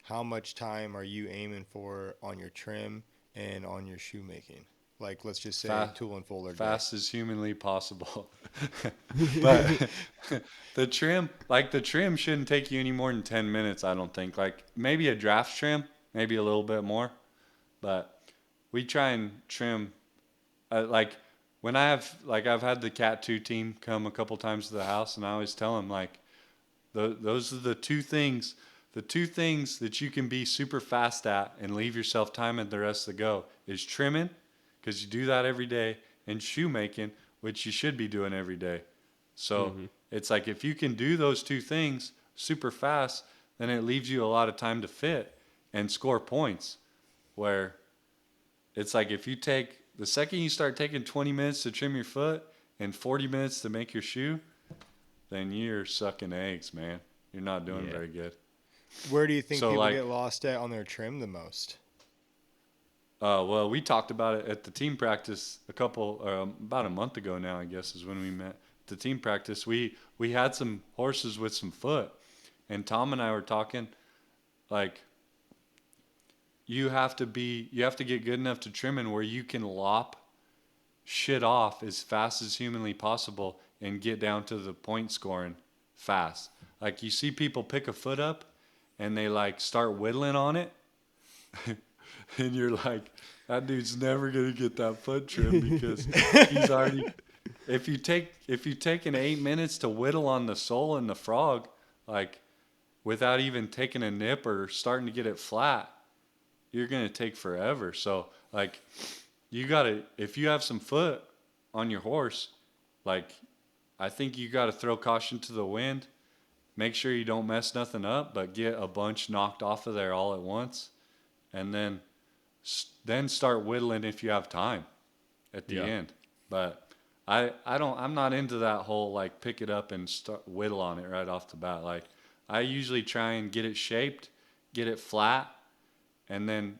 how much time are you aiming for on your trim and on your shoemaking? Like, let's just say Fa- tool and folder day. Fast as humanly possible. But the trim shouldn't take you any more than 10 minutes, I don't think. Like maybe a draft trim, maybe a little bit more. But we try and trim, like when I've had the Cat 2 team come a couple times to the house, and I always tell them, like, those are the two things that you can be super fast at and leave yourself time at the rest of the go is trimming, because you do that every day, and shoemaking, which you should be doing every day. So it's like if you can do those two things super fast, then it leaves you a lot of time to fit and score points. Where it's like if you take the second you start taking 20 minutes to trim your foot and 40 minutes to make your shoe, then you're sucking eggs, man. You're not doing very good. Where do you think So people like, get lost at on their trim the most? well, we talked about it at the team practice about a month ago now, I guess, is when we met. The team practice, we had some horses with some foot, and Tom and I were talking, like, you have to get good enough to trimming where you can lop shit off as fast as humanly possible and get down to the point scoring fast. Like you see people pick a foot up and they like start whittling on it, and you're like, that dude's never gonna get that foot trim because he's already. If you take an 8 minutes to whittle on the sole and the frog, like without even taking a nip or starting to get it flat, you're gonna take forever. So like, if you have some foot on your horse, like, I think you gotta throw caution to the wind. Make sure you don't mess nothing up, but get a bunch knocked off of there all at once, and then start whittling if you have time at the end. But I'm not into that whole like pick it up and start whittle on it right off the bat. Like I usually try and get it shaped, get it flat, and then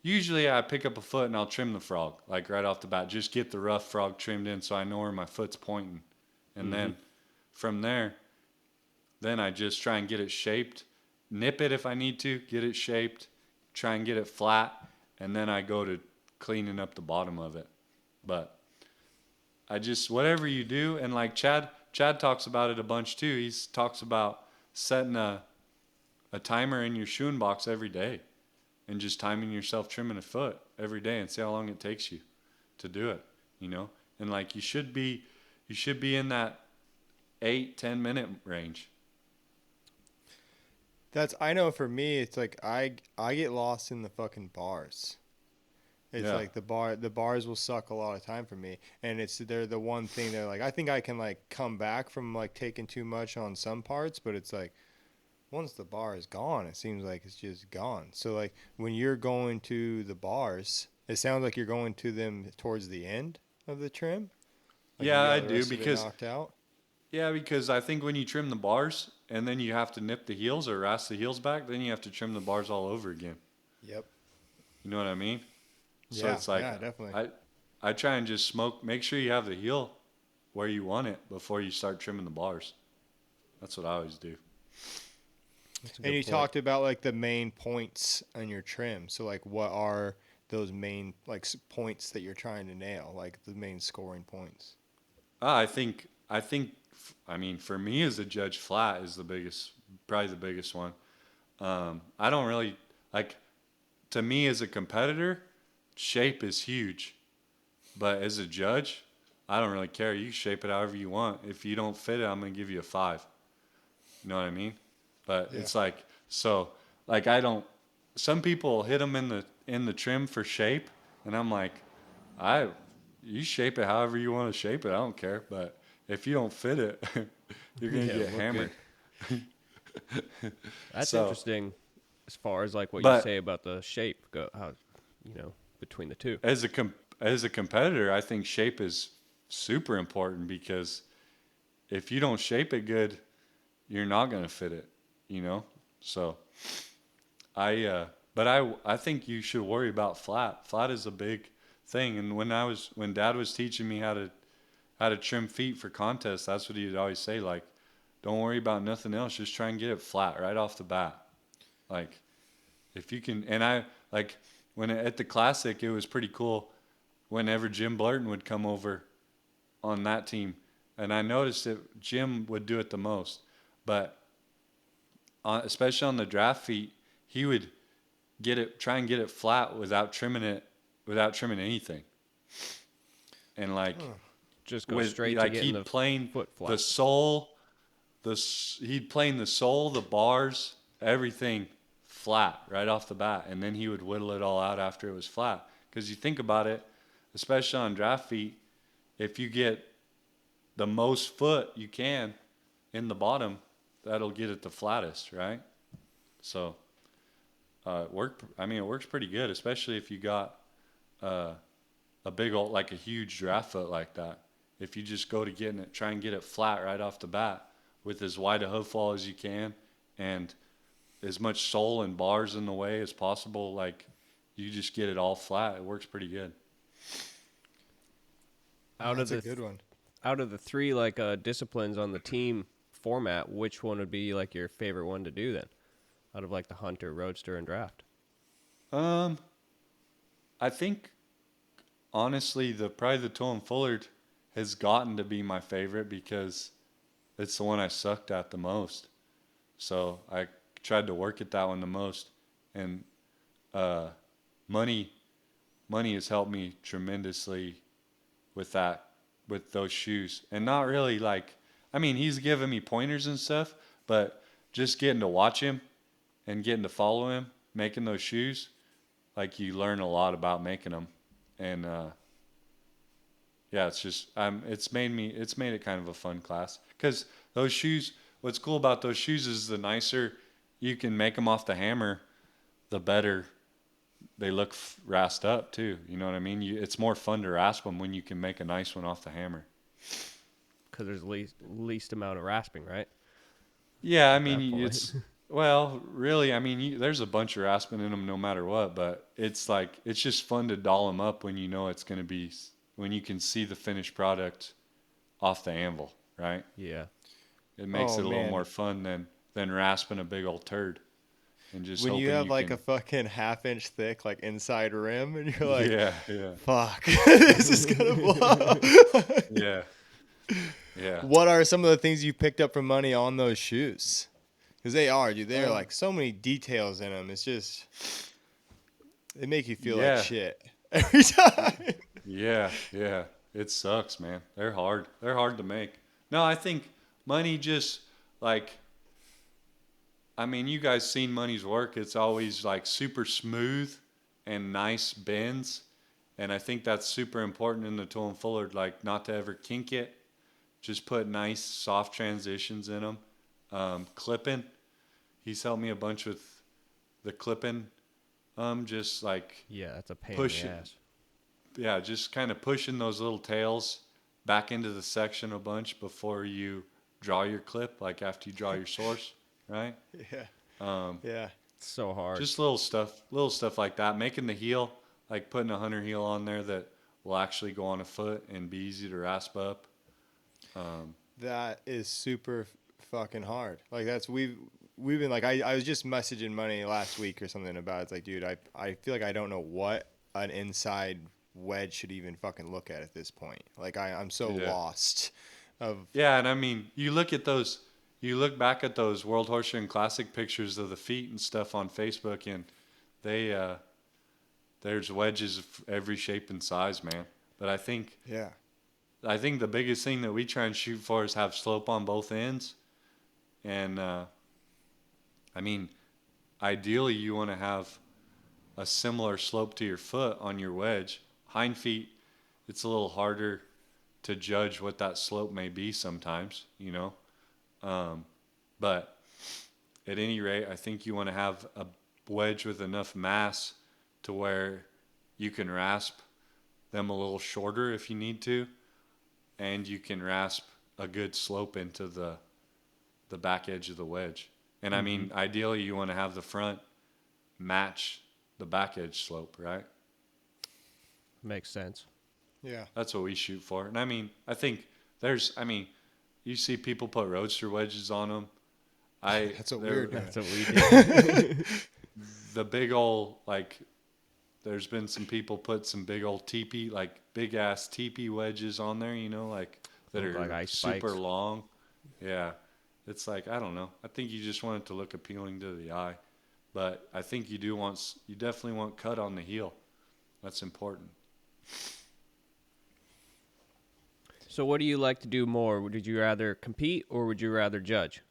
usually I pick up a foot and I'll trim the frog like right off the bat. Just get the rough frog trimmed in so I know where my foot's pointing, and then from there, then I just try and get it shaped, nip it if I need to, get it shaped, try and get it flat, and then I go to cleaning up the bottom of it. But I just, whatever you do, and like Chad talks about it a bunch too. He talks about setting a timer in your shoeing box every day and just timing yourself trimming a foot every day and see how long it takes you to do it, And like you should be in that 8-10 minute range. I know for me, it's like I get lost in the fucking bars. It's like the bars will suck a lot of time for me, and they're the one thing they're like, I think I can like come back from like taking too much on some parts, but it's like once the bar is gone, it seems like it's just gone. So like when you're going to the bars, it sounds like you're going to them towards the end of the trim. Like Yeah, you got I the do rest of it because knocked out. Yeah, because I think when you trim the bars and then you have to nip the heels or rasp the heels back, then you have to trim the bars all over again. Yep. You know what I mean? So Yeah, it's like yeah, definitely. I try and just make sure you have the heel where you want it before you start trimming the bars. That's what I always do. And you talked about like the main points on your trim. So like what are those main like points that you're trying to nail, like the main scoring points? I mean, for me as a judge, flat is probably the biggest one. I don't really like, to me as a competitor, shape is huge, but as a judge, I don't really care. You shape it however you want. If you don't fit it, I'm gonna give you a 5. You know what I mean? But it's like, so like I don't. Some people hit them in the trim for shape, and I'm like, you shape it however you want to shape it. I don't care, but if you don't fit it, you're gonna Yeah, get look hammered. good. That's So, interesting as far as like what you but say about the shape go how between the two. as a competitor, I think shape is super important because if you don't shape it good, you're not gonna fit it. You know, so but I think you should worry about flat. Flat is a big thing. And when Dad was teaching me how to trim feet for contests, that's what he'd always say. Like, don't worry about nothing else. Just try and get it flat right off the bat. Like, if you can, and I like at the classic, it was pretty cool. Whenever Jim Blurton would come over on that team, and I noticed that Jim would do it the most, but especially on the draft feet, he would try and get it flat without trimming anything. And like Just go with straight to like getting the he'd plane foot the flat. sole, he'd plane the sole, the bars, everything flat right off the bat, and then he would whittle it all out after it was flat. Because you think about it, especially on draft feet, if you get the most foot you can in the bottom, that'll get it the flattest, right? So it works pretty good, especially if you got uh, a big old, like a huge draft foot like that. If you just go to getting it, try and get it flat right off the bat with as wide a hoof wall as you can and as much sole and bars in the way as possible, like you just get it all flat. It works pretty good. Out of That's a the good one. out of the three like disciplines on the team format, which one would be like your favorite one to do then? Out of like the hunter, roadster, and draft. Um, I think honestly, probably the Toll and Fullard has gotten to be my favorite because it's the one I sucked at the most. So I tried to work at that one the most, and uh, money money has helped me tremendously with that with those shoes, and not really like I mean he's giving me pointers and stuff, but just getting to watch him and getting to follow him making those shoes, like you learn a lot about making them, and yeah, it's just it's made it kind of a fun class because those shoes. What's cool about those shoes is the nicer you can make them off the hammer, the better they look rasped up too. You know what I mean? It's more fun to rasp them when you can make a nice one off the hammer. Because there's least amount of rasping, right? Yeah, I At that mean point. it's well, really. I mean, there's a bunch of rasping in them no matter what, but it's just fun to doll them up when you know it's going to be when you can see the finished product off the anvil, right? Yeah. It makes Oh it a little man, more fun than rasping a big old turd and just when you hoping have you like a can. fucking half-inch thick like inside rim, and you're like, Yeah, yeah, "Fuck, this is gonna blow." yeah, yeah. What are some of the things you picked up from money on those shoes? Because they are, dude. They're Uh, like so many details in them. It's just they make you feel like yeah, shit every time. yeah, yeah. It sucks, man. They're hard. They're hard to make. No, I think money just like I mean, you guys seen Money's work. It's always like super smooth and nice bends. And I think that's super important in the Tool and Fullard, like not to ever kink it. Just put nice soft transitions in them. Clipping. He's helped me a bunch with the clipping. Just like Yeah, that's a pain in the push it. ass. Yeah, just kind of pushing those little tails back into the section a bunch before you draw your clip, like after you draw your source, right? Yeah, Um, yeah. It's so hard. Just little stuff like that. Making the heel, like putting a hunter heel on there that will actually go on a foot and be easy to rasp up. That is super fucking hard. Like that's we've been like I was just messaging Money last week or something about it's like, dude, I feel like I don't know what an inside wedge should even fucking look at this point. Like I'm so Yeah. lost of Yeah, and I mean, you look back at those World Horseshoeing Classic pictures of the feet and stuff on Facebook, and they there's wedges of every shape and size, man. But yeah. I think the biggest thing that we try and shoot for is have slope on both ends, and I mean, ideally you want to have a similar slope to your foot on your wedge. Hind feet, it's a little harder to judge what that slope may be sometimes, you know. But at any rate, I think you want to have a wedge with enough mass to where you can rasp them a little shorter if you need to, and you can rasp a good slope into the back edge of the wedge. And I mean, ideally, you want to have the front match the back edge slope, right? Makes sense. Yeah. That's what we shoot for. And I mean, I think you see people put roadster wedges on them. That's what we're doing. That's what we do. The big old, like, there's been some people put some big old teepee, like big ass teepee wedges on there, you know, like that Look are like ice super spikes. long. Yeah. It's like, I don't know. I think you just want it to look appealing to the eye. But I think you definitely want cut on the heel. That's important. So what do you like to do more? Would you rather compete or would you rather judge?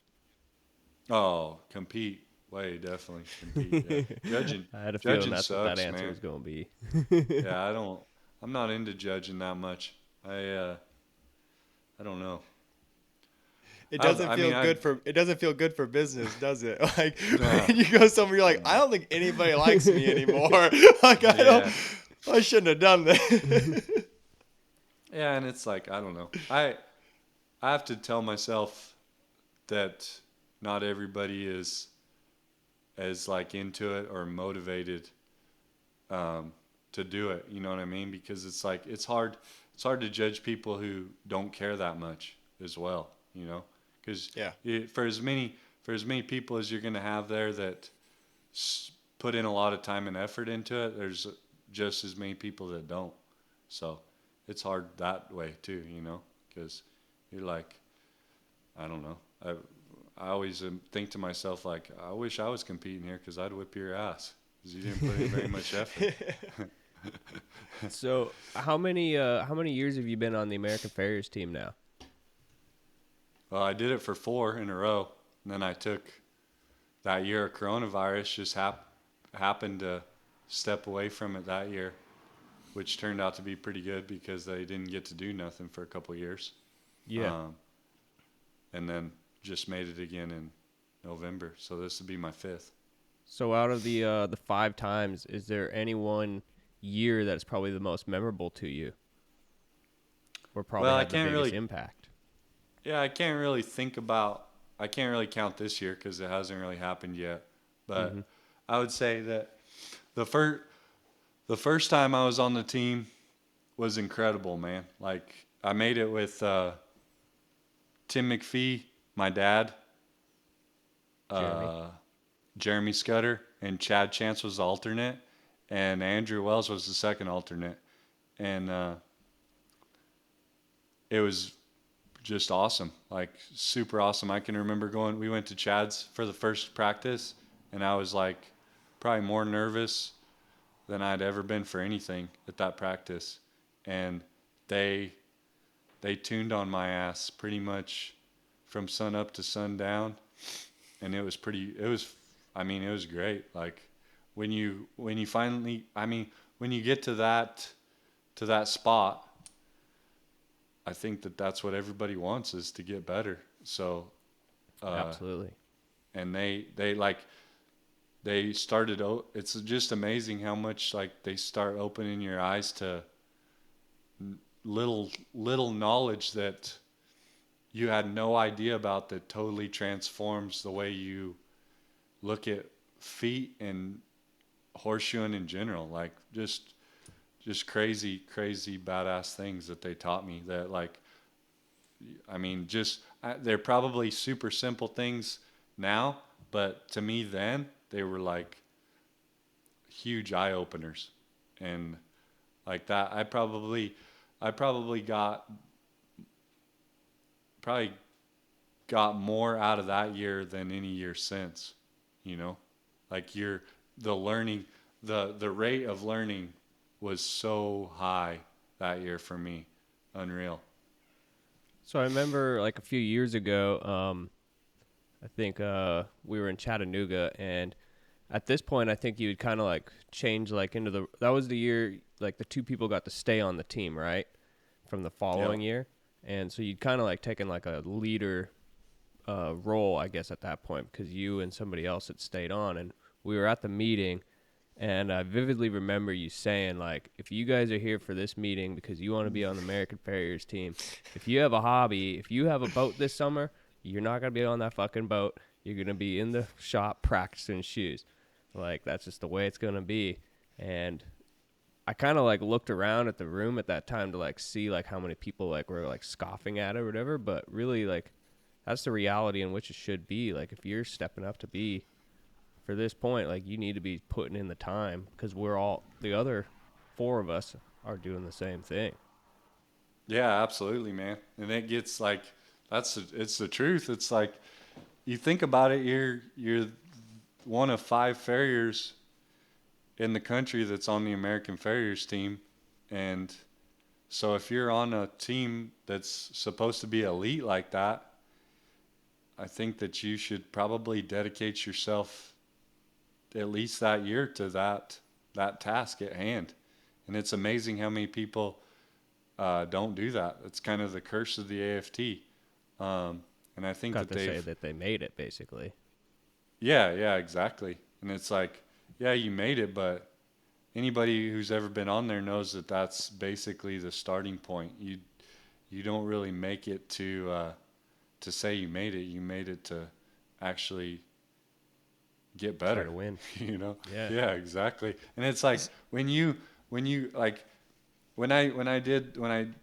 Oh, compete. Way definitely compete. Yeah. I had a feeling Judging that's what that sucks, answer man. was going to be. Yeah, I'm not into judging that much. I don't know. It doesn't I feel mean, good for business, does it? Like Nah. when you go somewhere, you're like, I don't think anybody likes me anymore. Like Yeah. I shouldn't have done that. Yeah, and it's like, I don't know. I have to tell myself that not everybody is as like into it or motivated to do it. You know what I mean? Because it's like it's hard to judge people who don't care that much as well. You know, because Yeah. for as many people as you're going to have there that put in a lot of time and effort into it, there's just as many people that don't. So it's hard that way too, you know, because you're like, I don't know. I always think to myself, like, I wish I was competing here because I'd whip your ass because you didn't put in very much effort. So how many years have you been on the American Farriers team now? Well, I did it for 4 in a row. And then I took that year of coronavirus, just happened to step away from it that year, which turned out to be pretty good because they didn't get to do nothing for a couple of years. Yeah. And then just made it again in November. So this would be my 5th. So out of the 5 times, is there any one year that's probably the most memorable to you, or probably Well, I had the can't biggest really impact? Yeah, I can't really count this year because it hasn't really happened yet. But I would say that the first time I was on the team was incredible, man. Like I made it with Tim McPhee, my dad, Jeremy Scudder, and Chad Chance was the alternate, and Andrew Wells was the second alternate, and it was just awesome, like super awesome. I can remember we went to Chad's for the first practice, and I was like probably more nervous than I'd ever been for anything at that practice. And they tuned on my ass pretty much from sun up to sundown, and it was great. Like when you finally, when you get to that spot, I think that's what everybody wants is to get better. So, Absolutely. and they started. It's just amazing how much like they start opening your eyes to little knowledge that you had no idea about that totally transforms the way you look at feet and horseshoeing in general. Like just crazy badass things that they taught me that like, they're probably super simple things now, but to me then they were like huge eye openers. And like that, I probably got more out of that year than any year since, you know, like the learning, the rate of learning was so high that year for me. Unreal. So I remember like a few years ago, I think we were in Chattanooga, and at this point, I think you would kind of like change like into that was the year like the two people got to stay on the team, right? From the following year. And so you'd kind of like taken like a leader role, I guess, at that point, because you and somebody else had stayed on. And we were at the meeting, and I vividly remember you saying, like, if you guys are here for this meeting because you want to be on the American Farriers team, if you have a hobby, if you have a boat this summer, you're not going to be on that fucking boat. You're going to be in the shop practicing shoes. Like, that's just the way it's going to be. And I kind of like looked around at the room at that time to like see like how many people like were like scoffing at it or whatever, but really like that's the reality in which it should be. Like if you're stepping up to be for this point, like you need to be putting in the time because we're all the other four of us are doing the same thing. Yeah, absolutely, man. And it gets like it's the truth. It's like you think about it, you're one of 5 farriers in the country that's on the American Farriers team, and so if you're on a team that's supposed to be elite like that, I think that you should probably dedicate yourself at least that year to that task at hand. And it's amazing how many people don't do that. It's kind of the curse of the AFT. And I think Got that to say that they made it basically. yeah, exactly. And it's like, yeah, you made it, but anybody who's ever been on there knows that that's basically the starting point. You don't really make it to say you made it. You made it to actually get better. Try to win. You know? Yeah. Yeah, exactly. And it's like when you like when I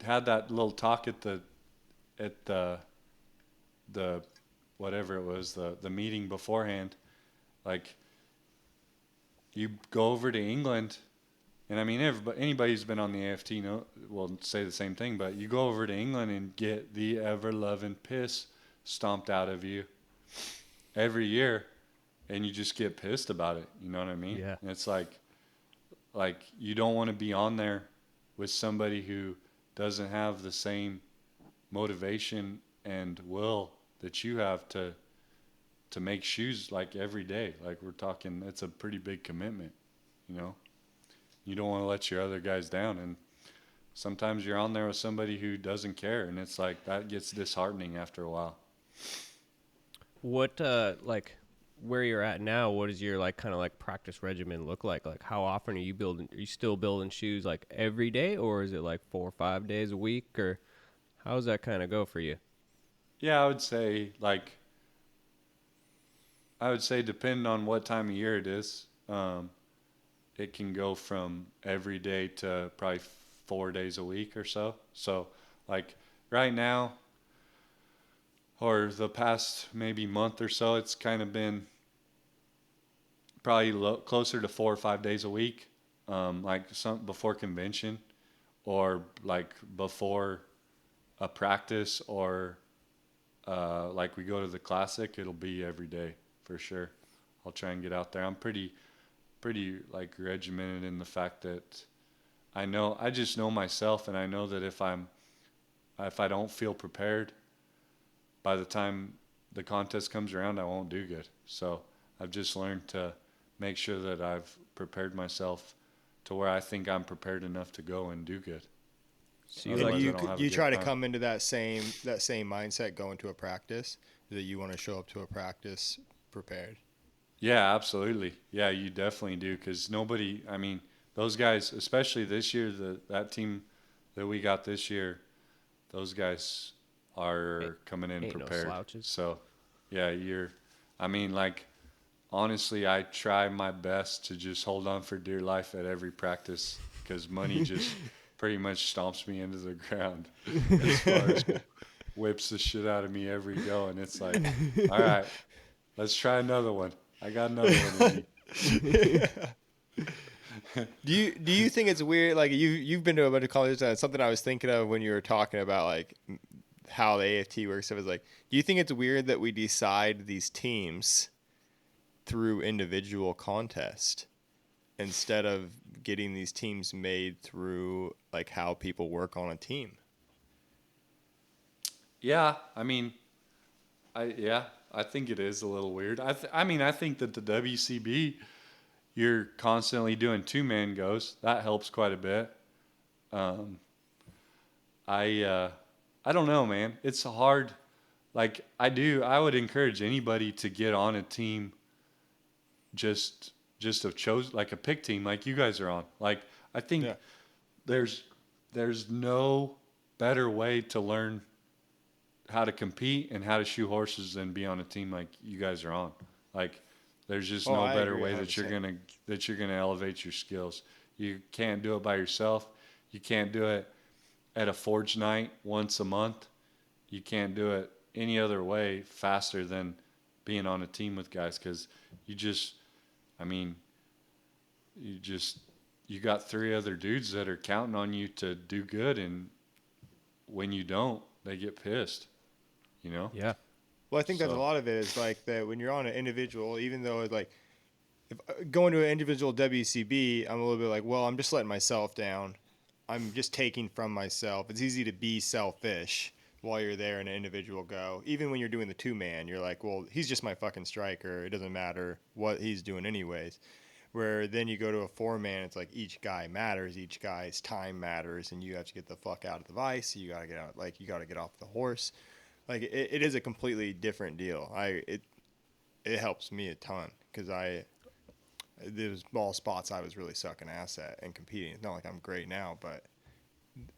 had that little talk at the whatever it was, the meeting beforehand, like you go over to England, and I mean anybody who's been on the AFT will say the same thing, but you go over to England and get the ever loving piss stomped out of you every year, and you just get pissed about it. You know what I mean? Yeah. And it's like you don't want to be on there with somebody who doesn't have the same motivation and will that you have to make shoes like every day. Like we're talking, it's a pretty big commitment, you know. You don't want to let your other guys down, and sometimes you're on there with somebody who doesn't care, and it's like that gets disheartening after a while. What like where you're at now, what does your like kind of like practice regimen look like? Like how often are you still building shoes like every day, or is it like 4 or 5 days a week, or how does that kind of go for you? Yeah, I would say depending on what time of year it is, it can go from every day to probably 4 days a week or so. So like right now, or the past maybe month or so, it's kind of been probably closer to 4 or 5 days a week, like some before convention, or like before a practice, or like we go to the classic. It'll be every day for sure. I'll try and get out there. I'm pretty like regimented in the fact that I just know myself, and I know that if I don't feel prepared by the time the contest comes around, I won't do good. So I've just learned to make sure that I've prepared myself to where I think I'm prepared enough to go and do good. So And like, you try to come into that same mindset going to a practice, that you want to show up to a practice prepared. Yeah, absolutely. Yeah, you definitely do, because I mean, those guys, especially this year, that team that we got this year, those guys are coming in prepared. No slouches. So, yeah, I mean, like, honestly, I try my best to just hold on for dear life at every practice, because money just pretty much stomps me into the ground as far as whips the shit out of me every go. And it's like, all right, let's try another one. I got another one in me. Do you think it's weird? Like you've been to a bunch of colleges, and something I was thinking of when you were talking about like how the AFT works. I was like, do you think it's weird that we decide these teams through individual contest instead of getting these teams made through like how people work on a team? Yeah, I mean, yeah, I think it is a little weird. I mean, I think that the WCB, you're constantly doing 2-man goes. That helps quite a bit. Um, I don't know, man. It's hard. Like I would encourage anybody to get on a team just of chose like a pick team like you guys are on. Like I think Yeah. there's there's no better way to learn how to compete and how to shoe horses than be on a team like you guys are on. Like there's just Oh, no I better agree way that 100%. you're gonna elevate your skills. You can't do it by yourself. You can't do it at a forge night once a month. You can't do it any other way faster than being on a team with guys because you just, I mean, you just, you got 3 other dudes that are counting on you to do good, and when you don't, they get pissed, you know? Yeah. Well, I think that's a So, lot of it is like that when you're on an individual, even though it's like if going to an individual WCB, I'm a little bit like, well, I'm just letting myself down. I'm just taking from myself. It's easy to be selfish while you're there in an individual go. Even when you're doing the 2-man, you're like, well, he's just my fucking striker. It doesn't matter what he's doing anyways. Where then you go to a 4-man, it's like each guy matters, each guy's time matters, and you have to get the fuck out of the vice. You gotta get out, like you gotta get off the horse. Like it is a completely different deal. It helps me a ton because there's ball spots I was really sucking ass at and competing. It's not like I'm great now, but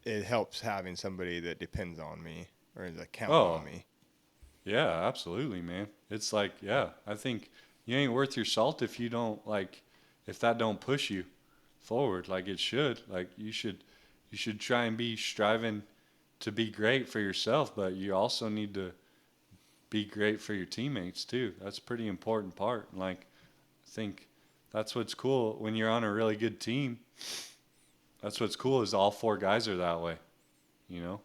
it helps having somebody that depends on me or is counting on oh, me. yeah, absolutely, man. It's like, yeah, I think you ain't worth your salt if you don't, like, if that don't push you forward like it should. Like, you should try and be striving to be great for yourself, but you also need to be great for your teammates too. That's a pretty important part. Like, I think that's what's cool when you're on a really good team. That's what's cool is all 4 guys are that way. You know,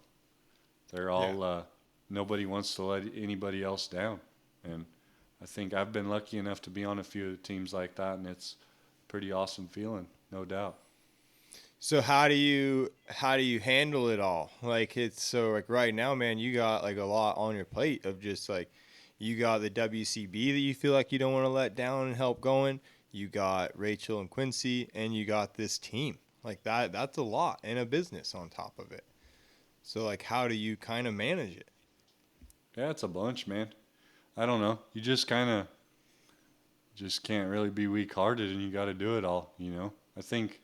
they're Yeah. all nobody wants to let anybody else down, and I think I've been lucky enough to be on a few teams like that, and it's a pretty awesome feeling, no doubt. So how do you handle it all? Like it's so like right now, man, you got like a lot on your plate of just like you got the WCB that you feel like you don't want to let down and help going. You got Rachel and Quincy, and you got this team. Like that's a lot and a business on top of it. So like how do you kind of manage it? Yeah, it's a bunch, man. I don't know. You just kind of just can't really be weak-hearted, and you got to do it all. You know, I think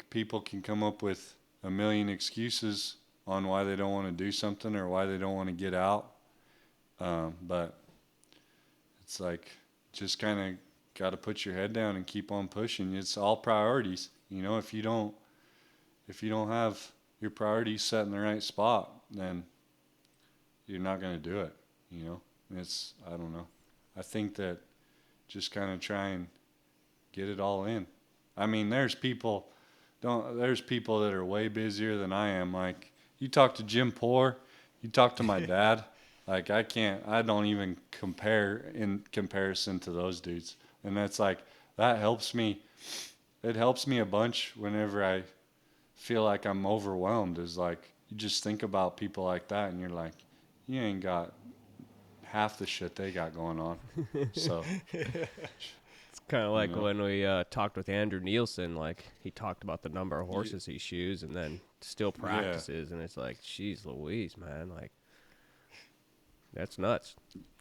people can come up with a million excuses on why they don't want to do something or why they don't want to get out. But it's like just kind of got to put your head down and keep on pushing. It's all priorities. You know, if you don't have your priorities set in the right spot, then you're not going to do it. You know, it's I don't know. I think that just kind of try and get it all in. I mean, there's people that are way busier than I am. Like you talk to Jim Poor, you talk to my dad. Like I don't even compare in comparison to those dudes. And that's like that helps me. It helps me a bunch whenever I feel like I'm overwhelmed. Is like you just think about people like that, and you're like, you ain't got half the shit they got going on. So It's kind of you like know, when we talked with Andrew Nielsen, like he talked about the number of horses he shoes and then still yeah, practices. And it's like, geez Louise, man. Like, that's nuts.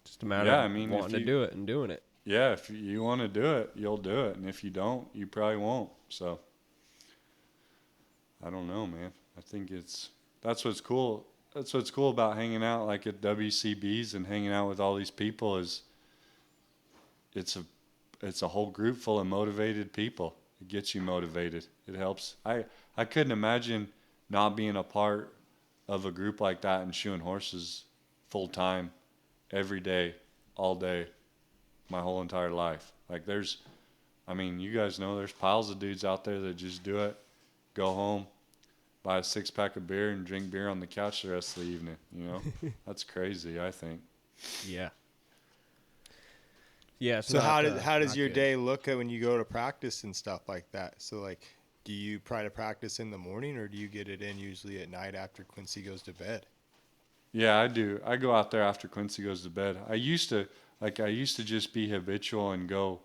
Just a matter yeah. of I mean, wanting to do it and doing it. if you want to do it, you'll do it, and if you don't, you probably won't. So I don't know, man. I think that's what's cool. That's what's cool about hanging out like at WCBs and hanging out with all these people is it's a it's a whole group full of motivated people. It gets you motivated. It helps. I couldn't imagine not being a part of a group like that and shoeing horses full time every day, all day, my whole entire life. Like I mean, you guys know there's piles of dudes out there that just do it, go home, buy a 6-pack of beer and drink beer on the couch the rest of the evening. You know, that's crazy. I think. Yeah. Yeah, it's So how does not your good. day look when you go to practice and stuff like that? So like do you try to practice in the morning or do you get it in usually at night after Quincy goes to bed? Yeah, I do. I go out there after Quincy goes to bed. I used to just be habitual and go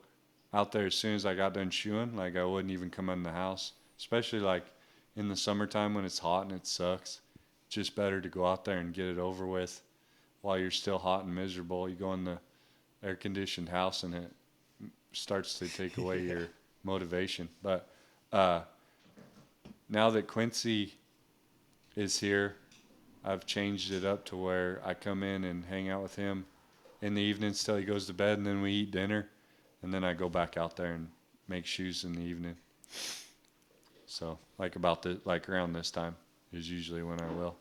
out there as soon as I got done shoeing. Like I wouldn't even come in the house, especially like in the summertime when it's hot and it sucks. Just better to go out there and get it over with while you're still hot and miserable. You go in the air conditioned house and it starts to take away Yeah. your motivation. But uh, now that Quincy is here, I've changed it up to where I come in and hang out with him in the evenings till he goes to bed, and then we eat dinner, and then I go back out there and make shoes in the evening. So like around this time is usually when I will.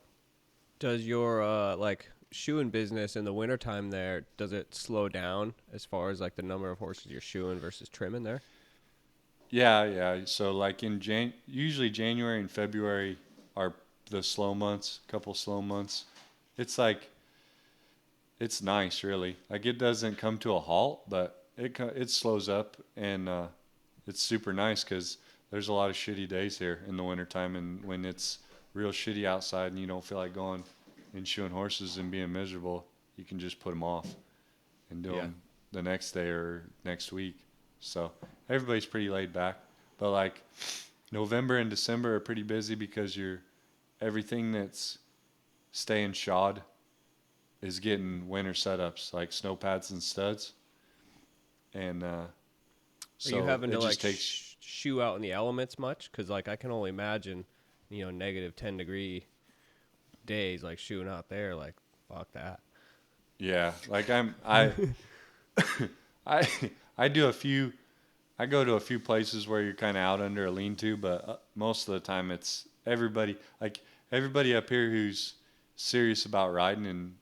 Does your like shoeing business in the wintertime there, does it slow down as far as like the number of horses you're shoeing versus trimming there? Yeah, yeah. So like usually January and February are the slow months, couple slow months. It's like it's nice, really. Like it doesn't come to a halt, but it slows up, and it's super nice because there's a lot of shitty days here in the wintertime, and when it's real shitty outside and you don't feel like going and shoeing horses and being miserable, you can just put them off and do Yeah. them the next day or next week. So everybody's pretty laid back, but like November and December are pretty busy because everything that's staying shod is getting winter setups like snow pads and studs, and Are you so having it to like just takes. shoe out in the elements much? Because like I can only imagine, negative 10-degree days like shoeing out there. Like fuck that. Yeah, like I I do a few. I go to a few places where you're kind of out under a lean-to, but most of the time it's everybody up here who's serious about riding and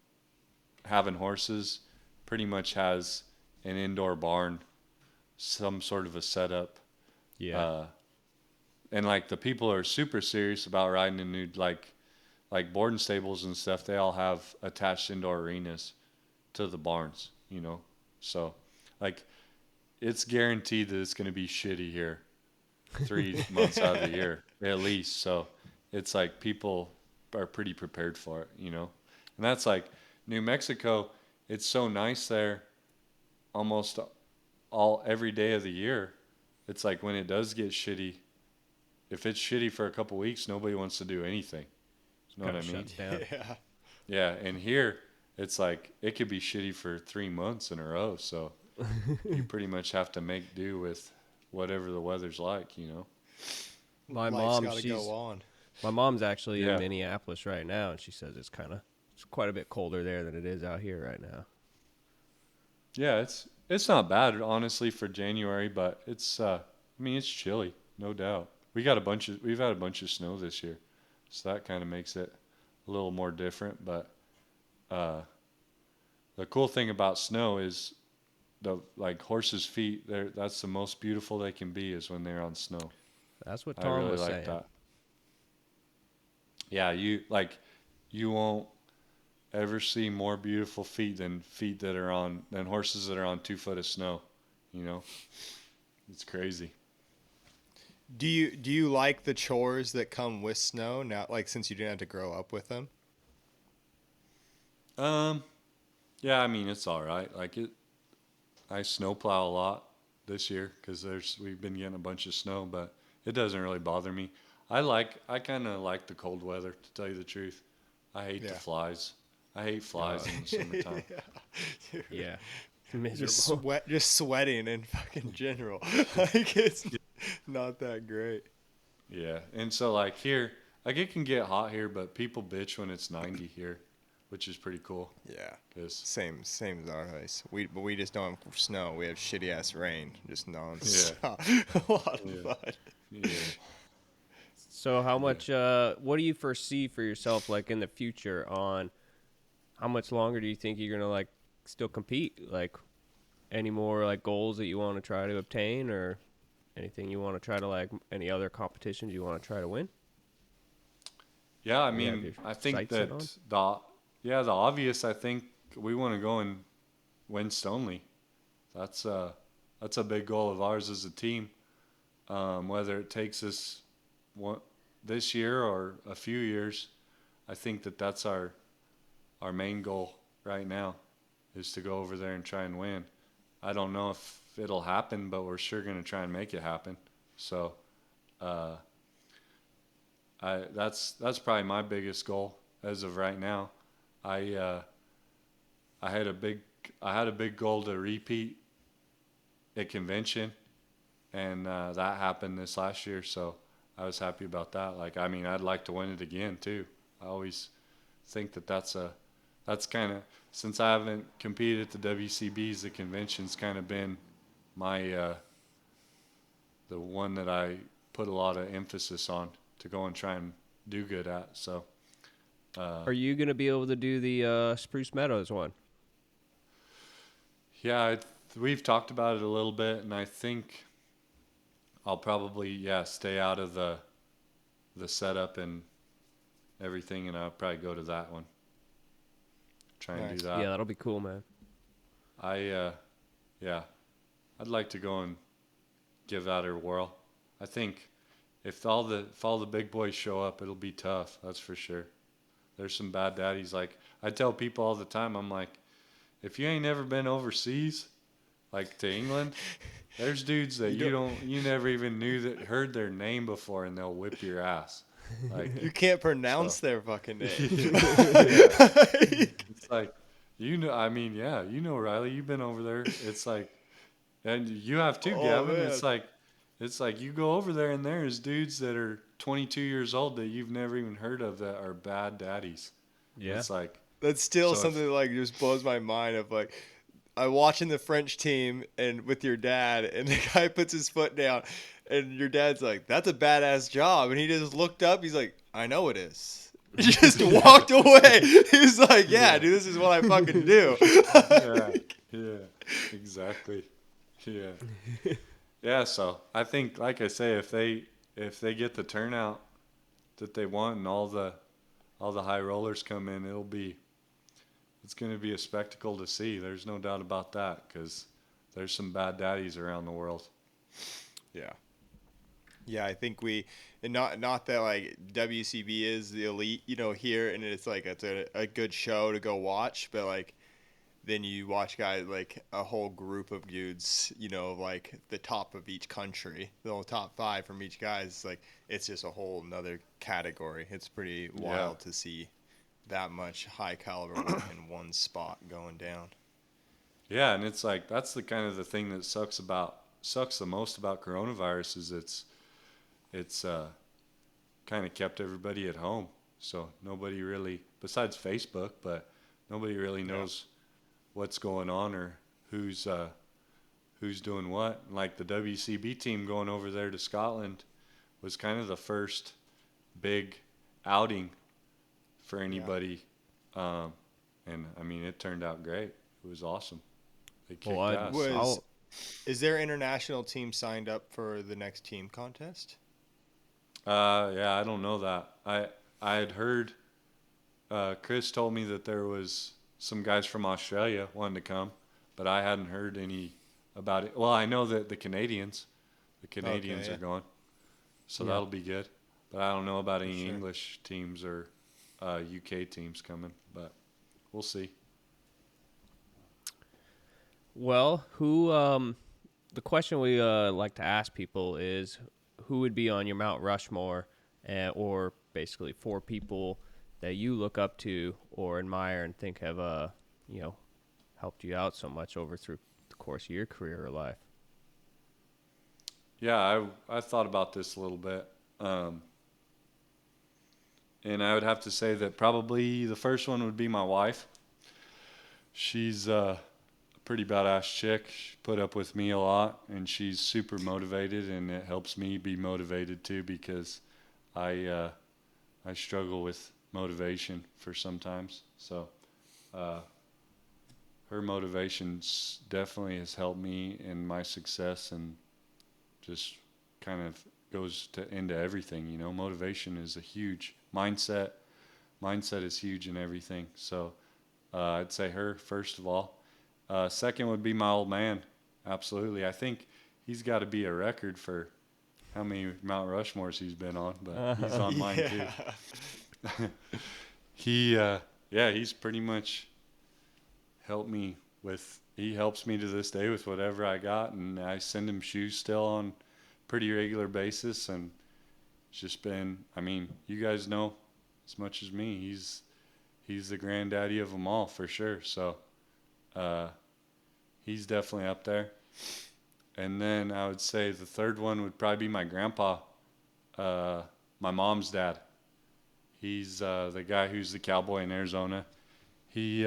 having horses pretty much has an indoor barn, some sort of a setup. Yeah. Uh, and like the people who are super serious about riding in new like boarding stables and stuff, they all have attached indoor arenas to the barns, So like it's guaranteed that it's going to be shitty here 3 months out of the year at least. So it's like people are pretty prepared for it. And that's like New Mexico. It's so nice there almost all every day of the year. It's like when it does get shitty, if it's shitty for a couple weeks, nobody wants to do anything. You know Kind what of I mean? shuts down. Yeah. Yeah, and here it's like it could be shitty for 3 months in a row. So you pretty much have to make do with whatever the weather's like. My Life's mom, got to go on. my mom's actually in Yeah. Minneapolis right now, and she says it's quite a bit colder there than it is out here right now. Yeah, it's not bad honestly for January, but I mean it's chilly, no doubt. We've had a bunch of snow this year. So that kind of makes it a little more different, but uh the cool thing about snow is the like horses' feet, that's the most beautiful they can be is when they're on snow. That's what I Tom really was like saying. that. Yeah, you won't ever see more beautiful feet than horses that are on 2 foot of snow. You know, it's crazy. Do you like the chores that come with snow now? Like since you didn't have to grow up with them. Um, yeah, I mean it's all right. I snowplow a lot this year because we've been getting a bunch of snow, but it doesn't really bother me. I kind of like the cold weather to tell you the truth. I hate the Yeah. flies. I hate flies in the summertime. Yeah. Yeah. Just Miserable. just sweating in fucking general. Like it's not that great. Yeah, and so like here, like it can get hot here, but people bitch when it's 90 here, which is pretty cool. Yeah. Cause Same as our place. We just don't have snow. We have shitty ass rain, just yeah, nonstop. A lot of yeah, fun. yeah, So how yeah. much what do you foresee for yourself like in the future on how much longer do you think you're going to like still compete? Like any more like goals that you want to try to obtain or anything you want to try to like any other competitions you want to try to win? Yeah, I Or you have mean, your I think sights set on? that the obvious. I think we want to go and win Stonely. That's that's a big goal of ours as a team. Whether it takes us one, this year or a few years, I think that that's our main goal right now is to go over there and try and win. I don't know if it'll happen, but we're sure going to try and make it happen. So, uh, that's probably my biggest goal as of right now. I uh, I had a big goal to repeat at convention, and that happened this last year. So I was happy about that. Like, I mean, I'd like to win it again too. I always think that's kind of, since I haven't competed at the WCBs, the convention's kind of been my the one that I put a lot of emphasis on to go and try and do good at. So Are you going to be able to do the Spruce Meadows one? yeah, we've talked about it a little bit, and I think I'll probably stay out of the setup and everything, and I'll probably go to that one. Try and Nice. do that. Yeah, that'll be cool, man. Yeah, I'd like to go and give that a whirl. I think if all the big boys show up, it'll be tough. That's for sure. There's some bad daddies. Like, I tell people all the time, I'm like, if you ain't never been overseas, like to England, there's dudes that you never even heard their name before, and they'll whip your ass. Like, You can't pronounce their fucking name. it's like, I mean, Riley, you've been over there. It's like, and you have too, Oh, Gavin. man. It's like you go over there and there's dudes that are 22 years old that you've never even heard of that are bad daddies. Yeah. It's like, That's still So something that, like, just blows my mind. Of like, I'm watching the French team and with your dad, and the guy puts his foot down, and your dad's like, "That's a badass job," and he just looked up. He's like, "I know it is." He just walked away. He's like, "Yeah, dude, this is what I fucking do." yeah, exactly. Yeah. Yeah, so I think, like I say, if they get the turnout that they want and all the high rollers come in, it's going to be a spectacle to see. There's no doubt about that, because there's some bad daddies around the world. Yeah. Yeah, I think and not that like WCB is the elite, here, and it's like it's a good show to go watch, but like then you watch guys like a whole group of dudes, like the top of each country, the whole top 5 from each guy. It's like it's just a whole nother category. It's pretty wild to see that much high caliber in one spot going down. Yeah, and it's like that's the kind of the thing that sucks the most about coronavirus is it's kind of kept everybody at home. So nobody really, besides Facebook, but nobody really knows what's going on or who's doing what. Like the WCB team going over there to Scotland was kind of the first big outing for anybody. And I mean, it turned out great. It was awesome. They kicked ass. Is their international team signed up for the next team contest? Yeah, I don't know that. I had heard Chris told me that there was some guys from Australia wanting to come, but I hadn't heard any about it. Well, I know that the Canadians are going, so that'll be good. But I don't know about any English teams or UK teams coming, but we'll see. Well, the question we like to ask people is who would be on your Mount Rushmore, or basically 4 people that you look up to or admire and think have helped you out so much through the course of your career or life. Yeah, I thought about this a little bit, and I would have to say that probably the first one would be my wife. She's a pretty badass chick. She put up with me a lot, and she's super motivated, and it helps me be motivated too, because I struggle with motivation for sometimes. So her motivation definitely has helped me in my success, and just kind of goes into everything. Motivation is a huge mindset. Mindset is huge in everything. So I'd say her first of all. Second would be my old man. Absolutely. I think he's got to be a record for how many Mount Rushmores he's been on, but he's on mine too. yeah, he's pretty much helped me with. He helps me to this day with whatever I got, and I send him shoes still on pretty regular basis, and it's just been. I mean, you guys know as much as me. He's the granddaddy of them all for sure. So uh, he's definitely up there. And then I would say the third one would probably be my grandpa, uh, my mom's dad. He's the guy who's the cowboy in Arizona. He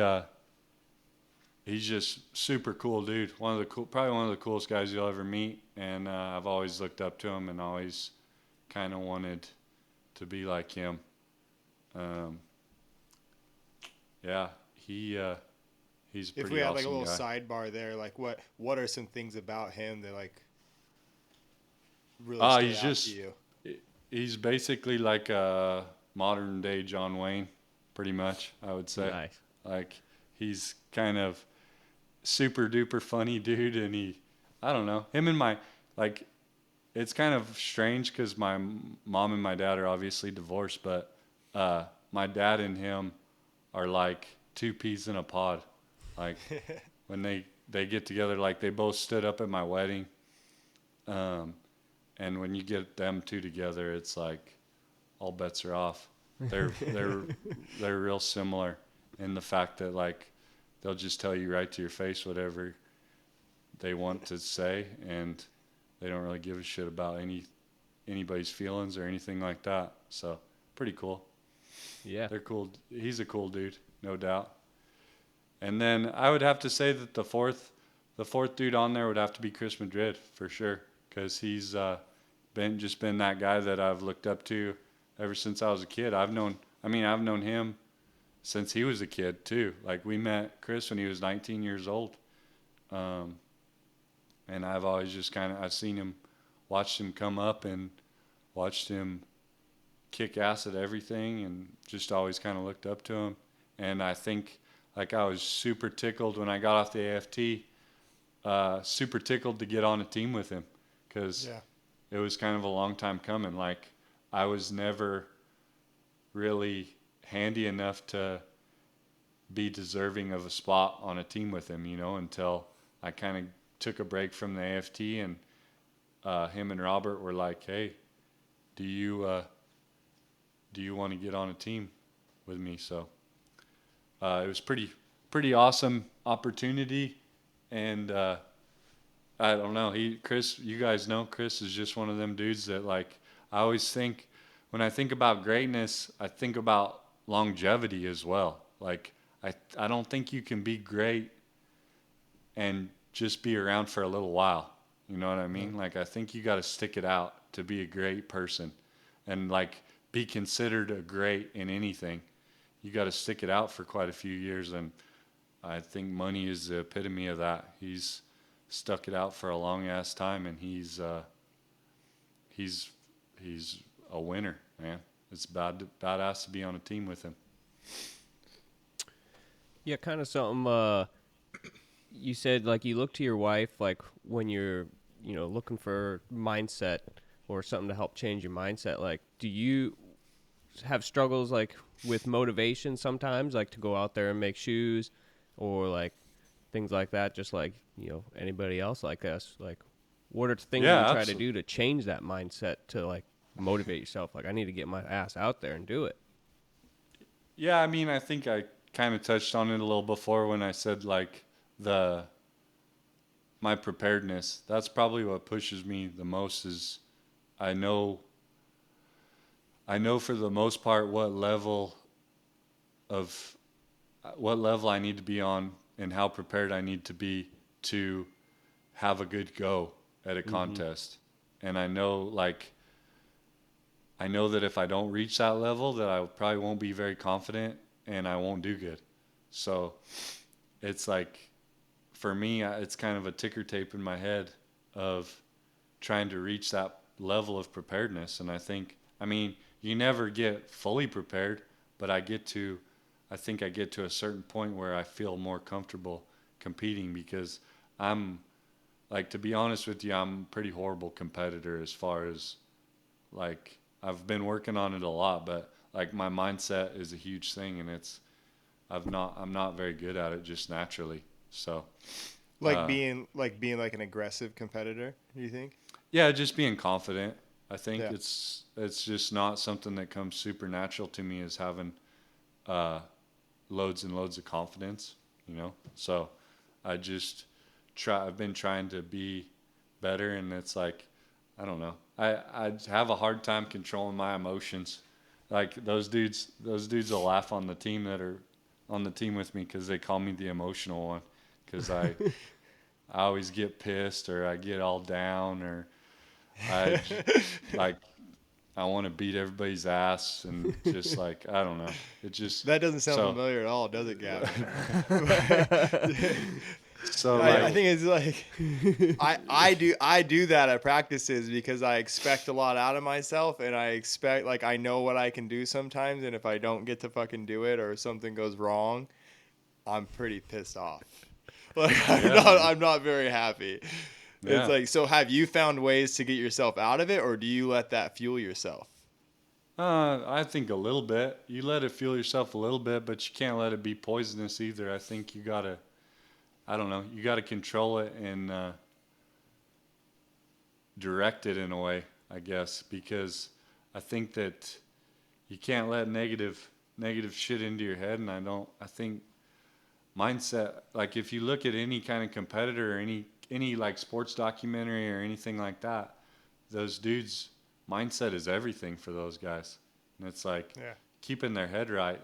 he's just super cool dude. Probably one of the coolest guys you'll ever meet. And I've always looked up to him and always kind of wanted to be like him. Um, yeah, he's a If pretty we had like a awesome little guy. sidebar there, like what are some things about him that like really Ah, stood out to you? he's basically like a modern day John Wayne, pretty much, I would say. Nice. Like he's kind of super duper funny dude, and I don't know, him and my like it's kind of strange because my mom and my dad are obviously divorced, but my dad and him are like two peas in a pod. Like when they get together, like they both stood up at my wedding. Um, and when you get them two together, it's like all bets are off. They're they're real similar in the fact that like they'll just tell you right to your face whatever they want to say, and they don't really give a shit about anybody's feelings or anything like that. So pretty cool. Yeah. They're cool. He's a cool dude, no doubt. And then I would have to say that the fourth dude on there would have to be Chris Madrid for sure, because he's been that guy that I've looked up to ever since I was a kid. I've known him since he was a kid too. Like we met Chris when he was 19 years old, um, and I've always just I've seen him, watched him come up and watched him kick ass at everything, and just always kind of looked up to him. And I think like I was super tickled when I got off the AFT, super tickled to get on a team with him, because Yeah. it was kind of a long time coming. Like I was never really handy enough to be deserving of a spot on a team with him, until I kind of took a break from the AFT, and him and Robert were like, "Hey, do you want to get on a team with me?" So it was pretty awesome opportunity, and I don't know. Chris, you guys know Chris is just one of them dudes that like I always think when I think about greatness, I think about longevity as well. Like I don't think you can be great and just be around for a little while. You know what I No. mean? Like I think you got to stick it out to be a great person, and like be considered a great in anything. You got to stick it out for quite a few years, and I think Money is the epitome of that. He's stuck it out for a long ass time, and he's he's a winner, man. It's badass to be on a team with him. Yeah, kind of something. You said like you look to your wife like when you're looking for mindset or something to help change your mindset. Like, do you have struggles like with motivation sometimes, like to go out there and make shoes, or like things like that? Just like anybody else like us, like what are things you Yeah, try to absolutely. do to change that mindset to like motivate yourself? Like I need to get my ass out there and do it. Yeah, I mean, I think I kind of touched on it a little before when I said like the my preparedness. That's probably what pushes me the most. Is I know I know for the most part of what level I need to be on and how prepared I need to be to have a good go at a Mm-hmm. contest. And I know that if I don't reach that level that I probably won't be very confident and I won't do good. So it's like for me it's kind of a ticker tape in my head of trying to reach that level of preparedness. And I mean, you never get fully prepared, but I think I get to a certain point where I feel more comfortable competing, because I'm like, to be honest with you, I'm a pretty horrible competitor as far as like, I've been working on it a lot, but like my mindset is a huge thing, and I'm not very good at it just naturally. So Being like an aggressive competitor, do you think? yeah, just being confident. I think Yeah. it's just not something that comes super natural to me, is having uh, loads and loads of confidence, you know. So I just I've been trying to be better, and it's like, I don't know. I have a hard time controlling my emotions. Like those dudes will laugh on the team that are on the team with me because they call me the emotional one, because I always get pissed, or I get all down, or I like I want to beat everybody's ass, and just like, I don't know. It just That doesn't sound so familiar at all, does it, Gavin? so I like think it's like I do that at practices because I expect a lot out of myself, and I expect, like, I know what I can do sometimes, and if I don't get to fucking do it or something goes wrong, I'm pretty pissed off. Like, yeah, man. I'm not very happy. It's Yeah. like, so have you found ways to get yourself out of it, or do you let that fuel yourself? I think a little bit. You let it fuel yourself a little bit, but you can't let it be poisonous either. I think you gotta, I don't know, you gotta control it and direct it in a way, I guess, because I think that you can't let negative shit into your head. And I think mindset, like if you look at any kind of competitor, or any like sports documentary or anything like that, those dudes, mindset is everything for those guys. And it's like Yeah. keeping their head right.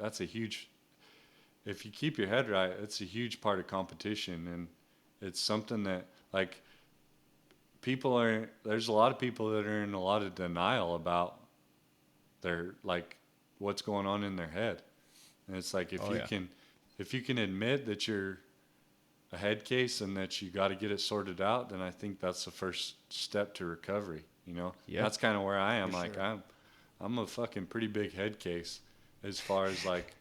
If you keep your head right, it's a huge part of competition. And it's something that, like, there's a lot of people that are in a lot of denial about their, like, what's going on in their head. And it's like, Oh yeah. if you can admit that you're a head case and that you got to get it sorted out, then I think that's the first step to recovery. You know, Yeah. that's kind of where I am. For Like, sure. I'm a fucking pretty big head case, as far as like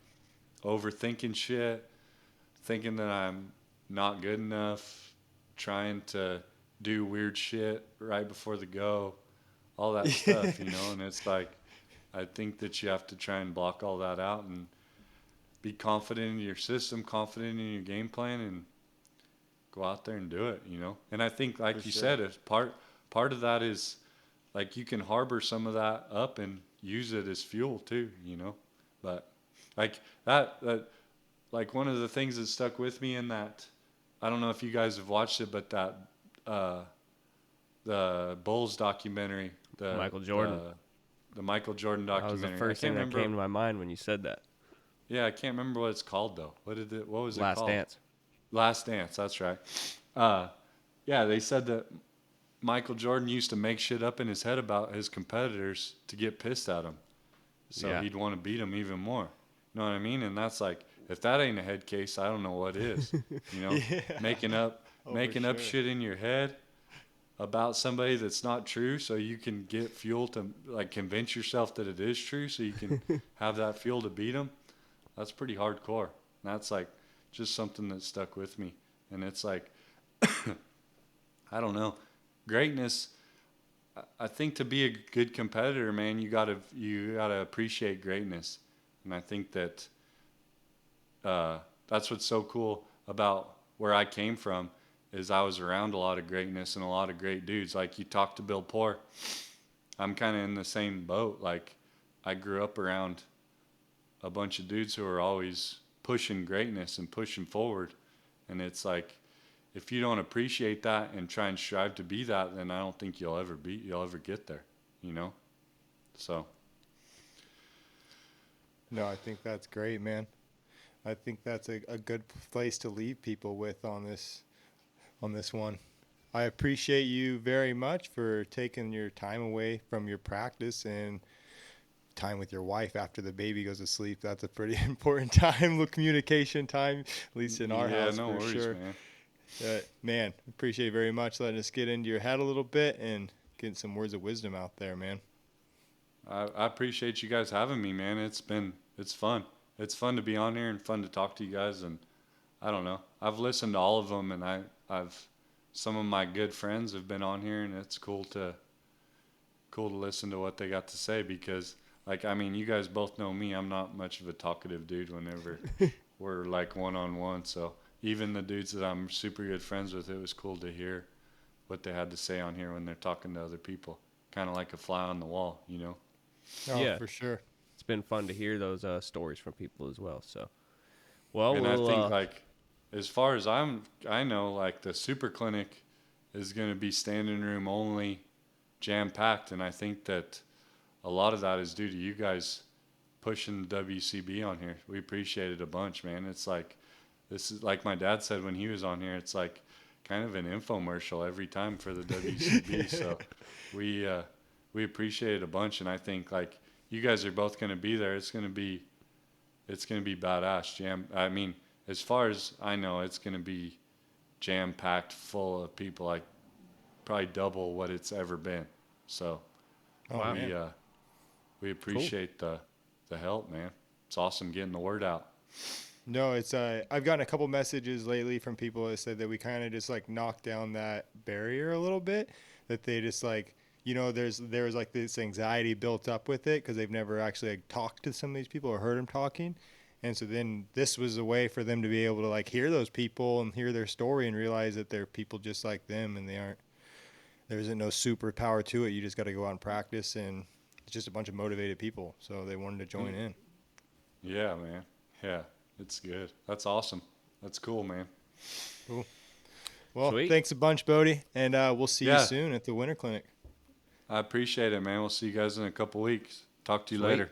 overthinking shit, thinking that I'm not good enough, trying to do weird shit right before the go, all that stuff, you know. And it's like, I think that you have to try and block all that out and be confident in your system, confident in your game plan, and go out there and do it, you know. And I think, For like you sure. said, if part of that is, like, you can harbor some of that up and use it as fuel too, you know. But like that like one of the things that stuck with me in that, I don't know if you guys have watched it, but that uh the Bulls documentary, Michael Jordan. the Michael Jordan That was the documentary. I first can't thing that remember. came to my mind when you said that. Yeah, I can't remember what it's called though. What was it Last called? Dance. Last Dance, that's right. Uh yeah, they said that Michael Jordan used to make shit up in his head about his competitors to get pissed at them, so Yeah. he'd want to beat them even more. You know what I mean? And that's like, if that ain't a head case, I don't know what is. You know, Yeah. making up Oh, for making up sure. shit in your head about somebody that's not true, so you can get fuel to, like, convince yourself that it is true, so you can have that fuel to beat them. That's pretty hardcore. And that's like just something that stuck with me. And it's like, I don't know, greatness. I think to be a good competitor, man, you gotta appreciate greatness. And I think that that's what's so cool about where I came from, is I was around a lot of greatness and a lot of great dudes. Like, you talk to Bill Poor, I'm kind of in the same boat. Like, I grew up around a bunch of dudes who are always pushing greatness and pushing forward. And it's like, if you don't appreciate that and try and strive to be that, then I don't think you'll ever get there, you know? So, No, I think that's great, man. I think that's a good place to leave people with on this one. I appreciate you very much for taking your time away from your practice and time with your wife after the baby goes to sleep. That's a pretty important time, little communication time, at least in our yeah, house no for worries, sure. man. Man, appreciate you very much letting us get into your head a little bit and getting some words of wisdom out there, man. I appreciate you guys having me, man. It's fun. It's fun to be on here and fun to talk to you guys. And I don't know, I've listened to all of them, and I've some of my good friends have been on here, and it's cool to listen to what they got to say, because, like, I mean, you guys both know me. I'm not much of a talkative dude were like one-on-one. So even the dudes that I'm super good friends with, it was cool to hear what they had to say on here when they're talking to other people. Kind of like a fly on the wall, you know? Oh, Yeah, for sure. it's been fun to hear those stories from people as well. So, well, And I we'll think like as far as I know, like the super clinic is going to be standing room only, jam packed, and I think that a lot of that is due to you guys pushing the WCB on here. We appreciate it a bunch, man. It's like this is like my dad said when he was on here. It's like kind of an infomercial every time for the WCB. So we appreciate it a bunch, and I think like you guys are both going to be there. It's gonna be badass. I mean, as far as I know, it's gonna be jam packed full of people, like probably double what it's ever been. So Oh, Wow. we man. we Cool. appreciate the help, man. It's awesome getting the word out. No, it's I've gotten a couple messages lately from people that said that we kind of just like knocked down that barrier a little bit, that they just like, there's like this anxiety built up with it because they've never actually like talked to some of these people or heard them talking. And so then this was a way for them to be able to like hear those people and hear their story and realize that they're people just like them, and there isn't no superpower to it. You just got to go out and practice, and it's just a bunch of motivated people. So they wanted to join Mm. in. Yeah, man. Yeah, it's good. That's awesome. That's cool, man. Cool. Well, Sweet. thanks a bunch, Bodie, and we'll see you Yeah, soon at the winter clinic. I appreciate it, man. We'll see you guys in a couple weeks. Talk to you Sweet. later.